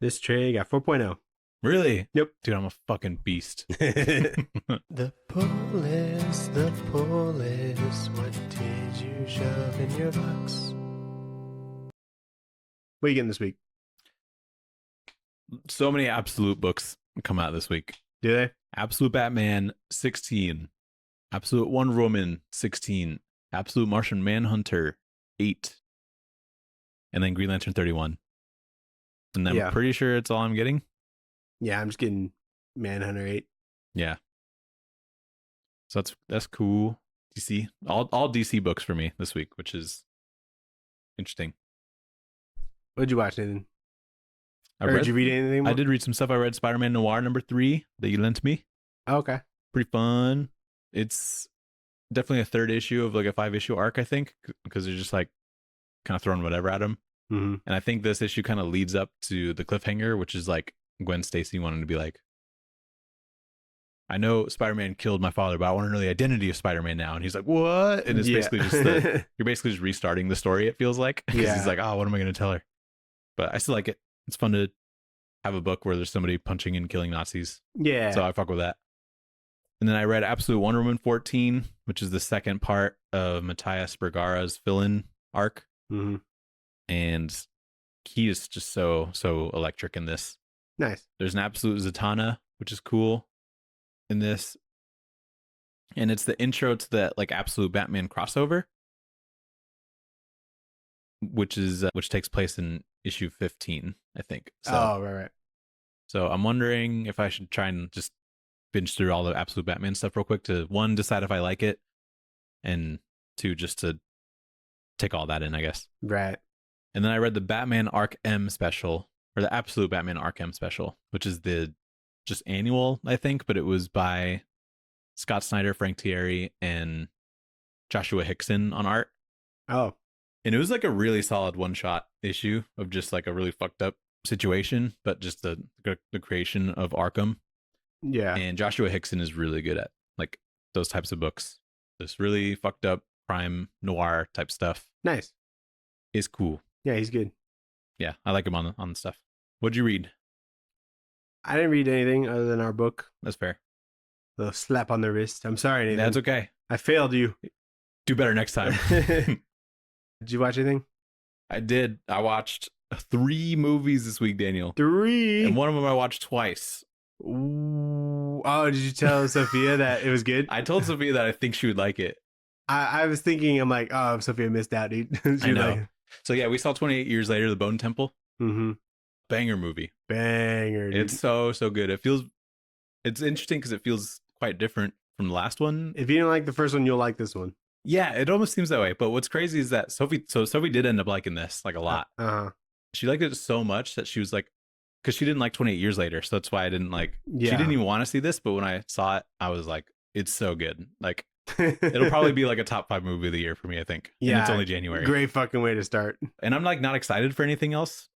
This trade got 4.0. Really? Yep. Dude, I'm a fucking beast. The pull is, what did you shove in your box? What are you getting this week? So many Absolute books come out this week. Do they? Absolute Batman 16. Absolute Wonder Woman 16. Absolute Martian Manhunter 8. And then Green Lantern 31. And I'm pretty sure it's all I'm getting. Yeah, I'm just getting Manhunter 8. Yeah. So that's cool. DC. All DC books for me this week, which is interesting. What did you watch, Nathan? Did you read anything more? I did read some stuff. I read Spider-Man Noir #3 that you lent me. Oh, okay. Pretty fun. It's definitely a 3rd issue of like a 5-issue arc, I think, because they're just like kind of throwing whatever at him. Mm-hmm. And I think this issue kind of leads up to the cliffhanger, which is like Gwen Stacy wanting to be like, I know Spider-Man killed my father, but I want to know the identity of Spider-Man now. And he's like, what? And it's basically just you're basically just restarting the story, it feels like. Because he's like, oh, what am I going to tell her? But I still like it. It's fun to have a book where there's somebody punching and killing Nazis. Yeah. So I fuck with that. And then I read Absolute Wonder Woman 14, which is the second part of Matthias Bergara's fill-in arc. Mm-hmm. And he is just so electric in this. Nice. There's an Absolute Zatanna, which is cool in this. And it's the intro to the like Absolute Batman crossover, which takes place in issue 15, I think. So, right. So I'm wondering if I should try and just binge through all the Absolute Batman stuff real quick to 1, decide if I like it, and 2, just to take all that in, I guess. Right. And then I read the Batman Arc M special, or the Absolute Batman Arc M special, which is the just annual, I think, but it was by Scott Snyder, Frank Thierry, and Joshua Hickson on art. Oh. And it was like a really solid one-shot issue of just like a really fucked up situation, but just the creation of Arkham. Yeah. And Joshua Hickson is really good at like those types of books. This really fucked up crime noir type stuff. Nice. Is cool. Yeah, he's good. Yeah, I like him on the stuff. What'd you read? I didn't read anything other than our book. That's fair. The slap on the wrist. I'm sorry, Nathan. That's okay. I failed you. Do better next time. Did you watch anything? I did. I watched 3 movies this week, Daniel. 3? And one of them I watched twice. Ooh. Oh, did you tell Sophia that it was good? I told Sophia that I think she would like it. I was thinking, I'm like, oh, Sophia missed out, dude. I know. Like, so yeah, we saw 28 Years Later, The Bone Temple. Mm-hmm. Banger movie. Banger, dude. It's so good. It's interesting because it feels quite different from the last one. If you didn't like the first one, you'll like this one. Yeah, it almost seems that way. But what's crazy is that Sophie did end up liking this like a lot. Uh-huh. She liked it so much that she was like, because she didn't like 28 Years Later. So that's why I didn't like, yeah. She didn't even want to see this. But when I saw it, I was like, it's so good. Like, it'll probably be like a top 5 movie of the year for me, I think. Yeah. And it's only January. Great fucking way to start. And I'm like not excited for anything else,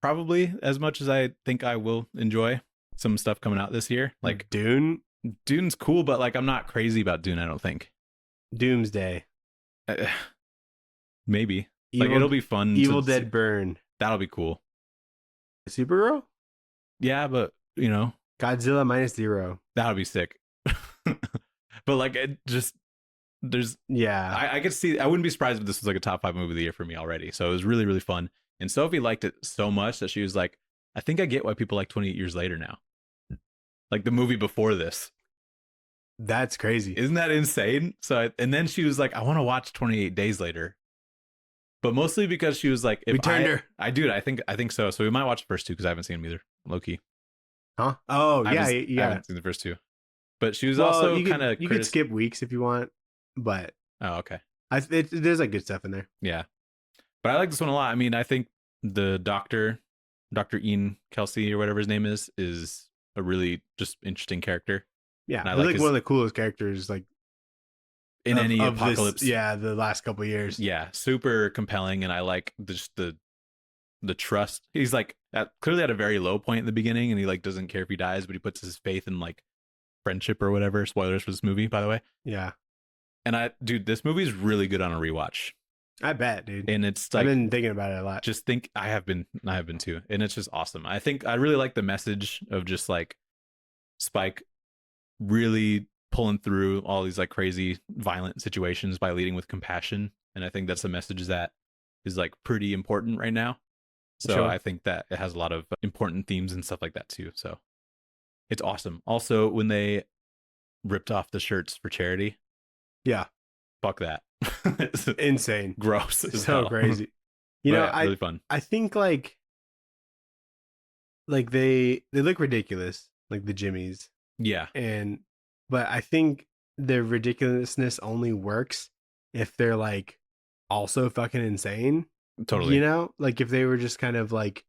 probably as much as I think I will enjoy some stuff coming out this year. Like Dune's cool, but like I'm not crazy about Dune, I don't think. Doomsday. Maybe. Like it'll be fun. Evil Dead Burn. That'll be cool. Supergirl? Yeah, but you know. Godzilla -0. That'll be sick. But like it just I could see, I wouldn't be surprised if this was like a top 5 movie of the year for me already. So it was really, really fun. And Sophie liked it so much that she was like, I think I get why people like 28 Years Later now. Like the movie before this. That's crazy. Isn't that insane? And then she was like, I want to watch 28 Days Later. But mostly because she was like, if we turned her. I think so. So we might watch the first two because I haven't seen them either. Low key. Huh? Oh, yeah. I haven't seen the first two. But she was also kind of... You could skip weeks if you want, but... Oh, okay. There's like good stuff in there. Yeah. But I like this one a lot. I mean, I think the Dr. Ian Kelsey or whatever his name is a really just interesting character. Yeah, he's like one of the coolest characters like in any apocalypse. The last couple of years. Yeah, super compelling, and I like just the trust. He's like clearly at a very low point in the beginning, and he like doesn't care if he dies, but he puts his faith in like friendship or whatever. Spoilers for this movie, by the way. Yeah. And this movie is really good on a rewatch. I bet, dude. And it's like, I've been thinking about it a lot. I have been too. And it's just awesome. I think I really like the message of just like Spike really pulling through all these like crazy violent situations by leading with compassion. And I think that's a message that is like pretty important right now. So sure. I think that it has a lot of important themes and stuff like that too. So it's awesome. Also, when they ripped off the shirts for charity. Yeah. Fuck that. It's insane. Gross. It's so crazy. You know, really fun. I think like they look ridiculous, like the Jimmies. Yeah. But I think their ridiculousness only works if they're like also fucking insane. Totally. You know, like if they were just kind of like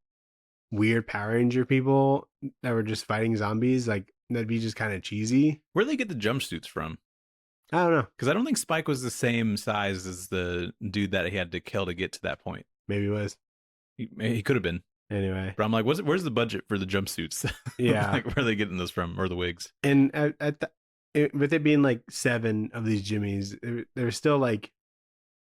weird Power Ranger people that were just fighting zombies, like that'd be just kind of cheesy. Where'd they get the jumpsuits from? I don't know. Because I don't think Spike was the same size as the dude that he had to kill to get to that point. Maybe he was. He could have been. Anyway. But I'm like, where's the budget for the jumpsuits? Yeah. Like, where are they getting those from? Or the wigs? And with it being like 7 of these Jimmies, there's still like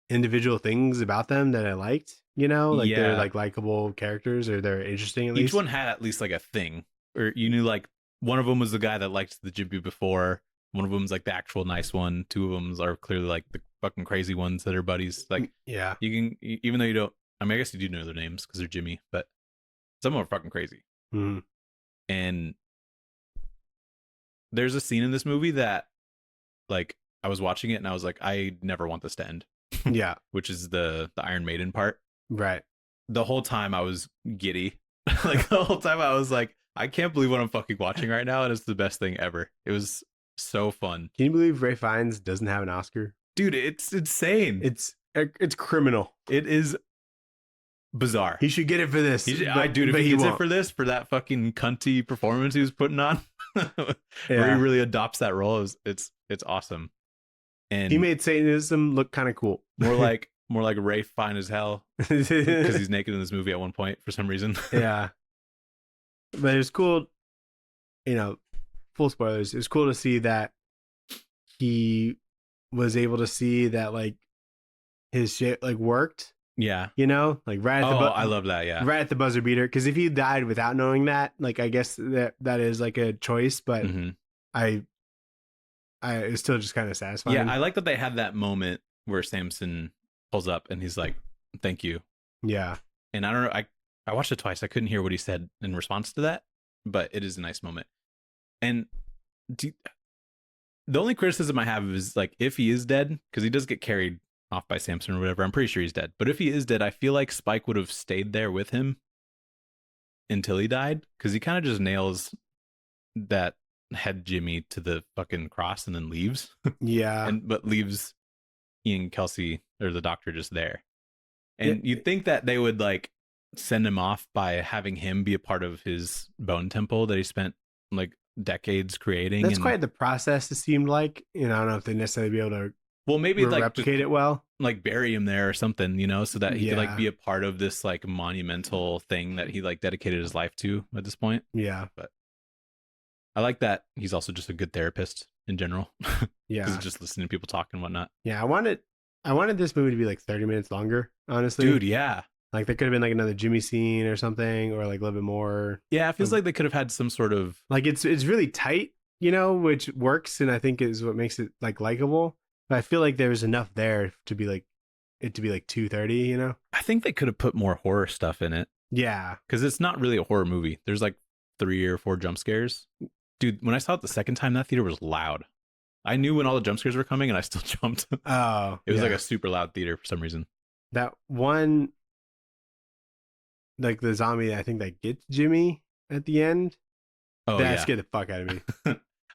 individual things about them that I liked, you know? Like they're like likable characters or they're interesting at least. Each one had at least like a thing. Or you knew like one of them was the guy that liked the Jimmy before. One of them's like the actual nice one. 2 of them are clearly like the fucking crazy ones that are buddies. Like, yeah, you can, even though you don't, I mean, I guess you do know their names because they're Jimmy, but some of them are fucking crazy. Mm-hmm. And there's a scene in this movie that, like, I was watching it and I was like, I never want this to end. Yeah. Which is the Iron Maiden part. Right. The whole time I was giddy. Like, the whole time I was like, I can't believe what I'm fucking watching right now. And it's the best thing ever. It was so fun. Can you believe Ralph Fiennes doesn't have an Oscar? Dude, it's insane. It's criminal. It is bizarre. He should get it for this. Dude, if he gets it for this, for that fucking cunty performance he was putting on, where he really adopts that role, it's awesome. And he made Satanism look kind of cool. More like Rafe fine as hell because he's naked in this movie at one point for some reason. Yeah, but it was cool. You know, full spoilers. It was cool to see that he was able to see that like his shit like worked. Yeah, you know, like right at I love that. Yeah, right at the buzzer beater. Because if he died without knowing that, like I guess that is like a choice. But I it's still just kind of satisfying. Yeah, I like that they had that moment where Samson pulls up and he's like, "Thank you." Yeah, and I don't know. I watched it twice. I couldn't hear what he said in response to that, but it is a nice moment. And the only criticism I have is like if he is dead, because he does get carried off by Samson or whatever. I'm pretty sure he's dead. But if he is dead, I feel like Spike would have stayed there with him until he died, because he kind of just nails that head Jimmy to the fucking cross and then leaves. Yeah. But leaves Ian Kelsey or the doctor just there. And you'd think that they would like send him off by having him be a part of his bone temple that he spent like decades creating. That's quite the process, it seemed like. You know, I don't know if they necessarily be able to maybe like replicate it well, like bury him there or something, you know, so that he could like be a part of this like monumental thing that he like dedicated his life to at this point. Yeah, but I like that he's also just a good therapist in general. Yeah, because just listening to people talk and whatnot. Yeah, I wanted this movie to be like 30 minutes longer, honestly, dude. Yeah, like there could have been like another Jimmy scene or something, or like a little bit more. Yeah, it feels like they could have had some sort of like it's really tight, you know, which works and I think is what makes it like likable. But I feel like there was enough there to be like 2:30, you know? I think they could have put more horror stuff in it. Yeah. Because it's not really a horror movie. There's like 3 or 4 jump scares. Dude, when I saw it the second time, that theater was loud. I knew when all the jump scares were coming and I still jumped. Oh. It was like a super loud theater for some reason. That one, like the zombie, I think that gets Jimmy at the end. Oh, that yeah. scared the fuck out of me.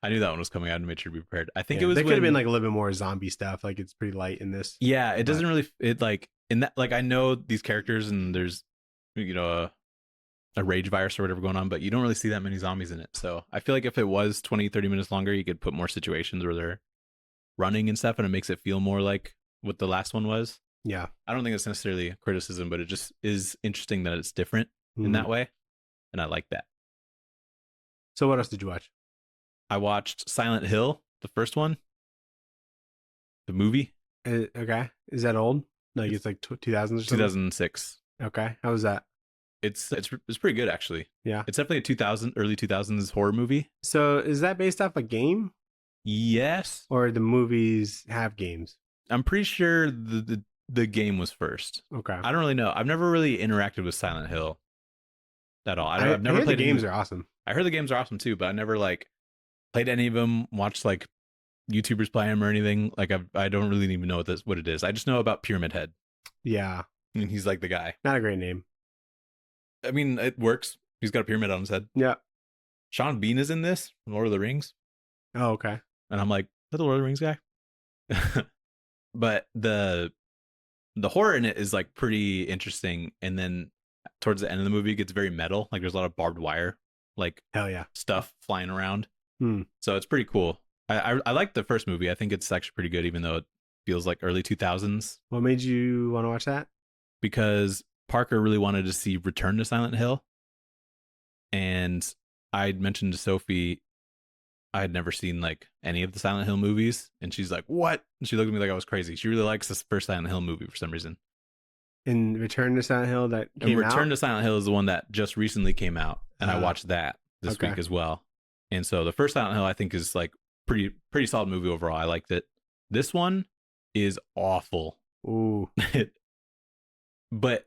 I knew that one was coming out to make sure to be prepared. I think it was there could have been like a little bit more zombie stuff. Like it's pretty light in this. Yeah, it doesn't really like in that, like I know these characters and there's, you know, a rage virus or whatever going on, but you don't really see that many zombies in it. So I feel like if it was 20-30 minutes longer, you could put more situations where they're running and stuff, and it makes it feel more like what the last one was. Yeah. I don't think it's necessarily a criticism, but it just is interesting that it's different in that way. And I like that. So what else did you watch? I watched Silent Hill, the first one. The movie. Okay. Is that old? Like it's like 2000s or something? 2006. Okay. How was that? It's pretty good, actually. Yeah. It's definitely a early 2000s horror movie. So is that based off a game? Yes. Or the movies have games? I'm pretty sure the game was first. Okay. I don't really know. I've never really interacted with Silent Hill at all. I've never played the games. Are awesome. I heard the games are awesome too, but I never like played any of them, watched like YouTubers play them or anything. Like I don't really even know what it is. I just know about Pyramid Head. Yeah. And he's like the guy. Not a great name. I mean, it works. He's got a pyramid on his head. Yeah. Sean Bean is in this, Lord of the Rings. Oh, okay. And I'm like, is that the Lord of the Rings guy? But the horror in it is like pretty interesting. And then towards the end of the movie, it gets very metal. Like there's a lot of barbed wire, like hell yeah, stuff flying around. So it's pretty cool. I like the first movie. I think it's actually pretty good, even though it feels like early 2000s. What made you want to watch that? Because Parker really wanted to see Return to Silent Hill. And I'd mentioned to Sophie I had never seen like any of the Silent Hill movies. And she's like, what? And she looked at me like I was crazy. She really likes this first Silent Hill movie for some reason. And Return to Silent Hill that came out? Return to Silent Hill is the one that just recently came out. And I watched that this week as well. And so the first Silent Hill I think is like pretty solid movie overall. I liked it. This one is awful. Ooh. But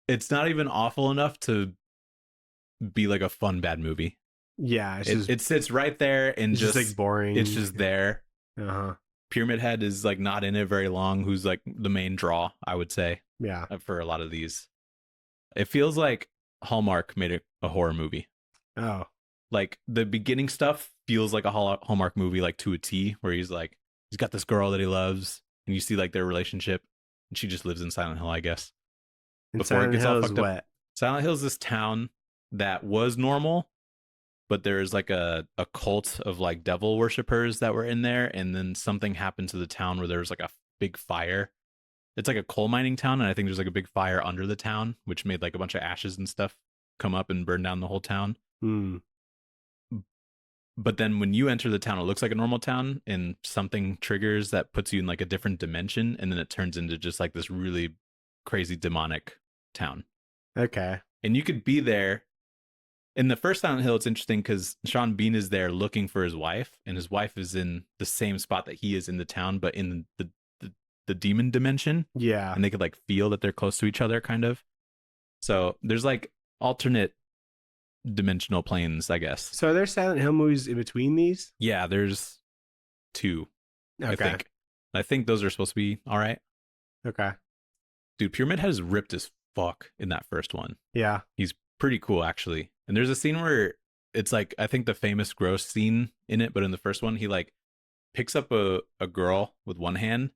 it's not even awful enough to be like a fun bad movie. Yeah, it sits right there and just like boring. It's just there. Pyramid Head is like not in it very long, who's like the main draw, I would say. Yeah. For a lot of these. It feels like Hallmark made a horror movie. Oh. Like the beginning stuff feels like a Hallmark movie, like to a T, where he's got this girl that he loves, and you see like their relationship, and she just lives in Silent Hill, I guess. And before Silent it gets Hill all fucked up. Silent Hill is this town that was normal, but there's like a cult of like devil worshippers that were in there, and then something happened to the town where there was like a big fire. It's like a coal mining town, and I think there's like a big fire under the town, which made like a bunch of ashes and stuff come up and burn down the whole town. But then when you enter the town, it looks like a normal town, and something triggers that puts you in like a different dimension, and then it turns into just like this really crazy demonic town. Okay. And you could be there. In the first Silent Hill, it's interesting because Sean Bean is there looking for his wife, and his wife is in the same spot that he is in the town, but in the demon dimension. Yeah. And they could like feel that they're close to each other, kind of. So there's like alternate dimensional planes, I guess. So are there Silent Hill movies in between these? Yeah, there's 2. Okay. I think those are supposed to be all right. Okay. Dude, Pyramid Head is ripped as fuck in that first one. Yeah. He's pretty cool, actually. And there's a scene where it's like, I think the famous gross scene in it, but in the first one, he like picks up a girl with one hand,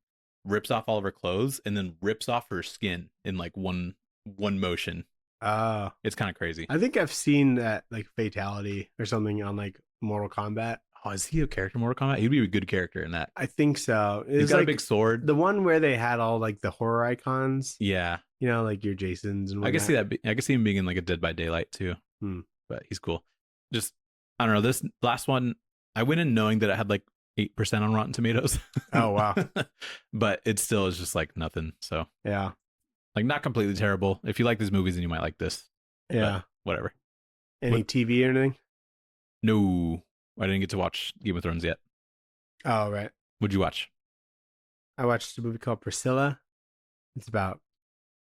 rips off all of her clothes, and then rips off her skin in like one motion. It's kind of crazy. I think I've seen that like fatality or something on like Mortal Kombat. Oh, is he a character in Mortal Kombat? He'd be a good character in that. I think so. He's got like a big sword. The one where they had all like the horror icons. Yeah. You know, like your Jasons and whatnot. I can see that. I can see him being in like a Dead by Daylight too. But he's cool. Just, I don't know. This last one, I went in knowing that it had like 8% on Rotten Tomatoes. Oh, wow. But it still is just like nothing. So yeah. Like not completely terrible. If you like these movies, then you might like this. Yeah. But whatever. Any TV or anything? No. I didn't get to watch Game of Thrones yet. Oh, right. What'd you watch? I watched a movie called Priscilla. It's about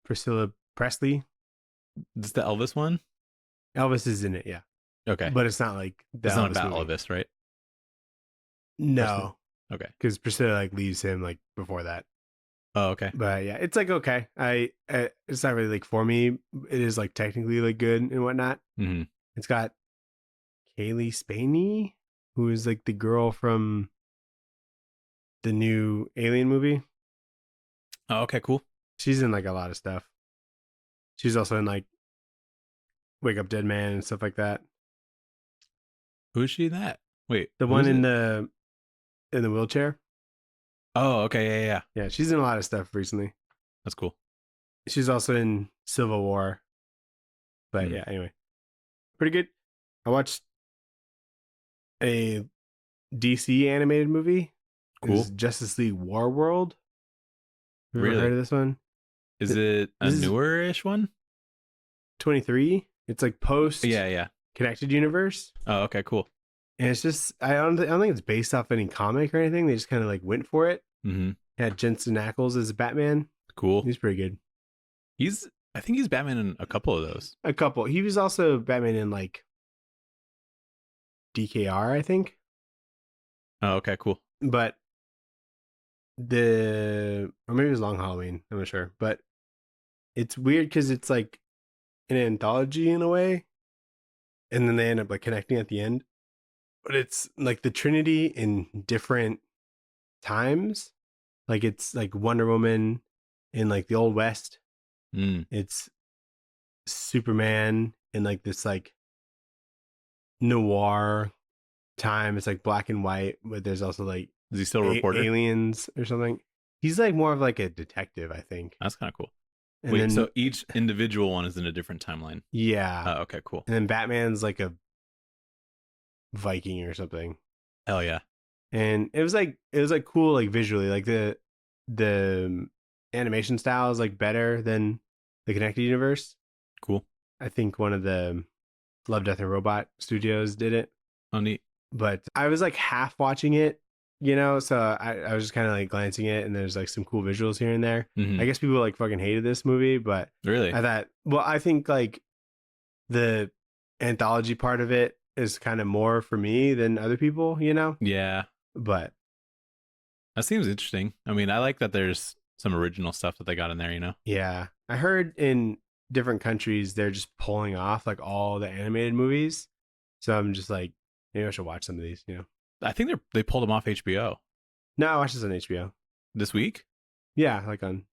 Priscilla Presley. This the Elvis one? Elvis is in it, yeah. Okay. But it's not like the it's Elvis not about movie. Elvis, right? No. Okay. Because Priscilla like leaves him like before that. Oh, okay. But yeah, it's like okay. It's not really like for me. It is like technically like good and whatnot. Mm-hmm. It's got Kaylee Spaney, who is like the girl from the new Alien movie. Oh, okay, cool. She's in like a lot of stuff. She's also in like Wake Up Dead Man and stuff like that. Who is she in that? Wait, The one in the wheelchair. Oh, okay, yeah. Yeah, she's in a lot of stuff recently. That's cool. She's also in Civil War. But yeah, anyway. Pretty good. I watched a DC animated movie. Cool. It's Justice League War World. Have you Really? ever heard of this one? Is it a newer-ish one? 23. It's like post Yeah. Connected Universe. Oh, okay, cool. And it's just I don't think it's based off any comic or anything. They just kind of like went for it. Mm-hmm. Had Jensen Ackles as Batman. Cool. He's pretty good. I think he's Batman in a couple of those. A couple. He was also Batman in like DKR, I think. Oh, okay, cool. But or maybe it was Long Halloween. I'm not sure. But it's weird because it's like an anthology in a way. And then they end up like connecting at the end. But it's like the Trinity in different times. Like it's like Wonder Woman in like the Old West. It's Superman in like this like noir time. It's like black and white, but there's also like is he still a reporter? Aliens or something. He's like more of like a detective, I think. That's kind of cool. And Wait, then, so each individual one is in a different timeline? Yeah. Oh, okay, cool. And then Batman's like a Viking or something. Hell yeah. And it was like cool like visually. Like the animation style is like better than the Connected Universe. Cool. I think one of the Love, Death, and Robot studios did it. Oh, neat. But I was like half watching it, so I was just kind of like glancing it, and there's like some cool visuals here and there. Mm-hmm. I guess people like fucking hated this movie, but really, I thought, well, I think like the anthology part of it is kind of more for me than other people, Yeah. But that seems interesting. I mean, I like that there's some original stuff that they got in there, Yeah. I heard in different countries they're just pulling off like all the animated movies. So I'm just like, maybe I should watch some of these, I think they pulled them off HBO. No, I watched this on HBO. This week? Yeah, like on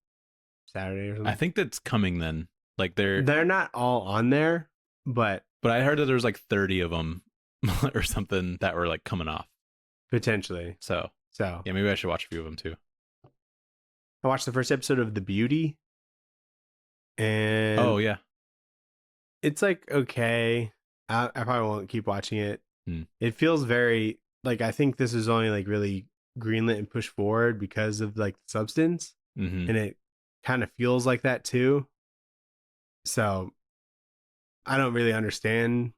Saturday or something. I think that's coming then. Like they're not all on there, but I heard that there's like 30 of them or something that were like coming off. Potentially. So yeah, maybe I should watch a few of them too. I watched the first episode of The Beauty. And oh yeah, it's like okay. I probably won't keep watching it. It feels very like I think this is only like really greenlit and pushed forward because of like the substance, and it kind of feels like that too. So I don't really understand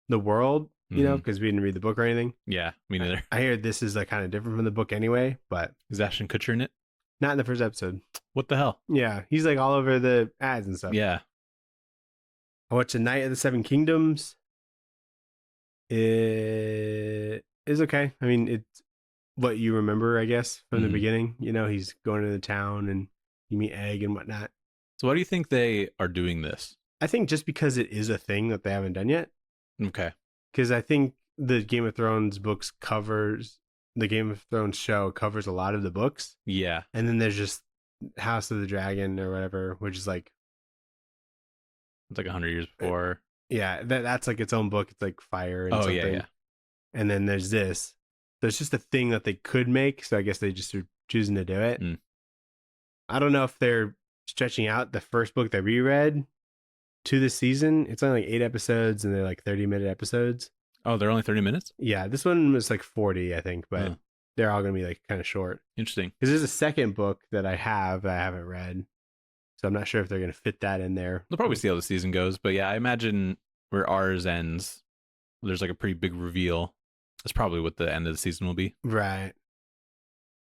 the world, because we didn't read the book or anything. Yeah, me neither. I hear this is like kind of different from the book anyway, but is Ashton Kutcher in it? Not in the first episode. What the hell? Yeah, he's like all over the ads and stuff. Yeah. I watched A Night of the Seven Kingdoms. It is okay. I mean, it's what you remember, I guess, from the beginning. He's going to the town and you meet Egg and whatnot. So why do you think they are doing this? I think just because it is a thing that they haven't done yet. Okay. Because I think the Game of Thrones the Game of Thrones show covers a lot of the books. Yeah. And then there's just House of the Dragon or whatever, which is like... It's like 100 years before. Yeah, that's like its own book. It's like fire and something. Yeah. And then there's this. There's just a thing that they could make, so I guess they just are choosing to do it. I don't know if they're stretching out the first book they reread to the season. It's only like 8 episodes, and they're like 30-minute episodes. Oh, they're only 30 minutes? Yeah, this one was like 40, I think, but they're all going to be like kind of short. Interesting. Because there's a second book that I haven't read. So I'm not sure if they're going to fit that in there. They'll probably see how the season goes. But yeah, I imagine where ours ends, there's like a pretty big reveal. That's probably what the end of the season will be. Right.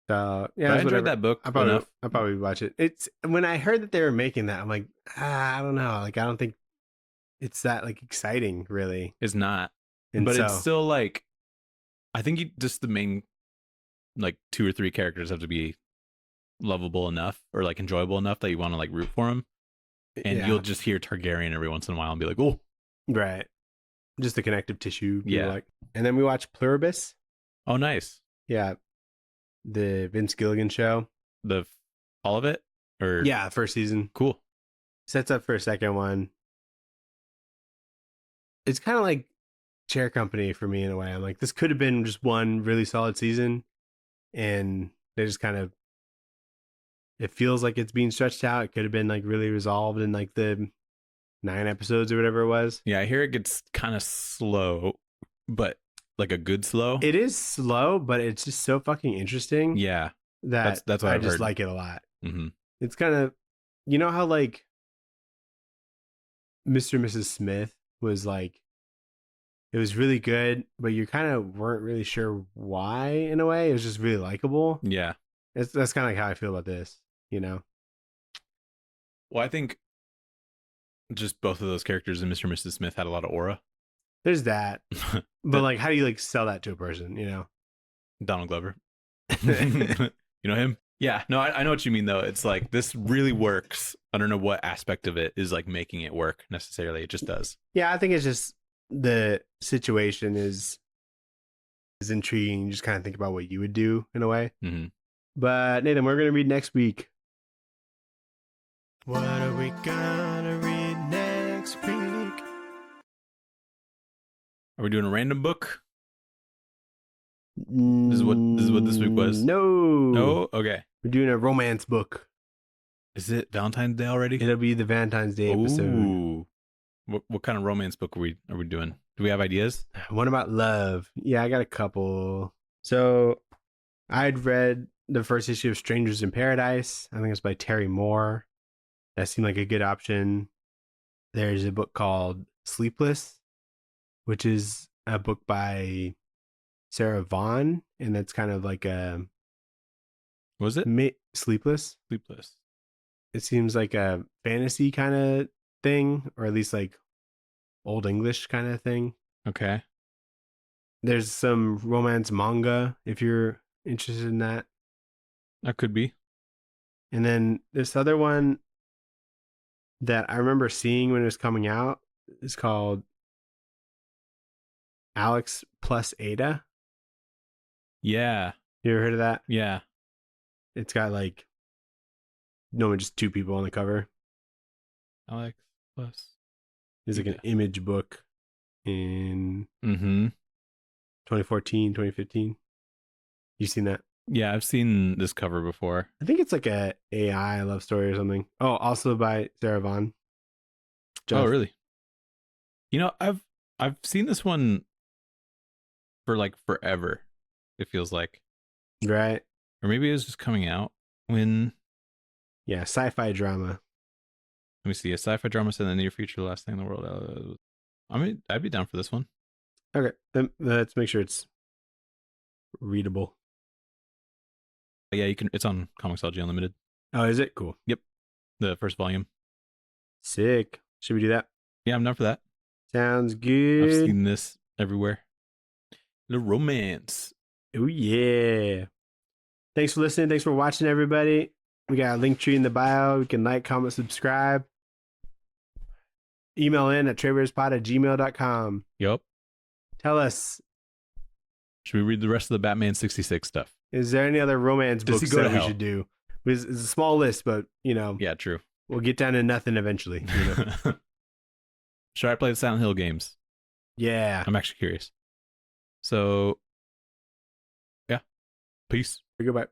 So yeah, I enjoyed that book. I'll probably watch it. It's when I heard that they were making that, I'm like, I don't know. Like, I don't think it's that like exciting, really. It's not, and but so, it's still like, I think just the main like 2 or 3 characters have to be lovable enough or like enjoyable enough that you want to like root for them. And you'll just hear Targaryen every once in a while and be like, oh, right, just the connective tissue. Yeah. Like, and then we watch Pluribus. Oh, nice. Yeah, the Vince Gilligan show. All of it, or yeah, first season. Cool. Sets up for a second one. It's kind of like Chair Company for me in a way. I'm like, this could have been just one really solid season, and they just kind of, it feels like it's being stretched out. It could have been like really resolved in like the 9 episodes or whatever it was. Yeah, I hear it gets kind of slow, but like a good slow. It is slow, but it's just so fucking interesting. Yeah, that's what I just heard. Like it a lot. Mm-hmm. It's kind of, you know how like Mr. and Mrs. Smith was like, it was really good, but you kind of weren't really sure why in a way. It was just really likable. Yeah. That's kind of like how I feel about this, you know? Well, I think just both of those characters in Mr. and Mrs. Smith had a lot of aura. There's that. But like, how do you like sell that to a person, you know? Donald Glover. You know him? Yeah. No, I know what you mean though. It's like, this really works. I don't know what aspect of it is like making it work necessarily. It just does. Yeah, I think it's just the situation is intriguing. You just kind of think about what you would do in a way. Mm-hmm. But Nathan, we're going to read next week. What are we going to read next week? Are we doing a random book? This is what this week was. No. Okay. We're doing a romance book. Is it Valentine's Day already? It'll be the Valentine's Day episode. Ooh. What kind of romance book are we doing? Do we have ideas? One about love. Yeah, I got a couple. So I'd read the first issue of Strangers in Paradise. I think it's by Terry Moore. That seemed like a good option. There's a book called Sleepless, which is a book by Sarah Vaughn, and that's kind of like a... What was it? Sleepless. It seems like a fantasy kind of thing, or at least like Old English kind of thing. Okay. There's some romance manga if you're interested in that. That could be. And then this other one that I remember seeing when it was coming out is called Alex plus Ada. Yeah. You ever heard of that? Yeah. It's got like just 2 people on the cover. Alex plus. It's like an image book in 2014, 2015. You seen that? Yeah, I've seen this cover before. I think it's like a AI love story or something. Oh, also by Sarah Vaughn. Oh, really? You know, I've seen this one for like forever. It feels like. Right. Or maybe it was just coming out when. Yeah, sci-fi drama. Let me see. A sci-fi drama set in the near future, the last thing in the world. I mean, I'd be down for this one. Okay, then let's make sure it's readable. Yeah, you can. It's on Comixology Unlimited. Oh, is it? Cool. Yep. The first volume. Sick. Should we do that? Yeah, I'm down for that. Sounds good. I've seen this everywhere. The romance. Oh, yeah. Thanks for listening. Thanks for watching, everybody. We got a Linktree in the bio. You can like, comment, subscribe. Email in at tradewaiterspod@gmail.com. Yep. Tell us. Should we read the rest of the Batman 66 stuff? Is there any other romance books that we should do? It's a small list, but, you know. Yeah, true. We'll get down to nothing eventually. You know? Should I play the Silent Hill games? Yeah. I'm actually curious. So, yeah. Peace. Goodbye.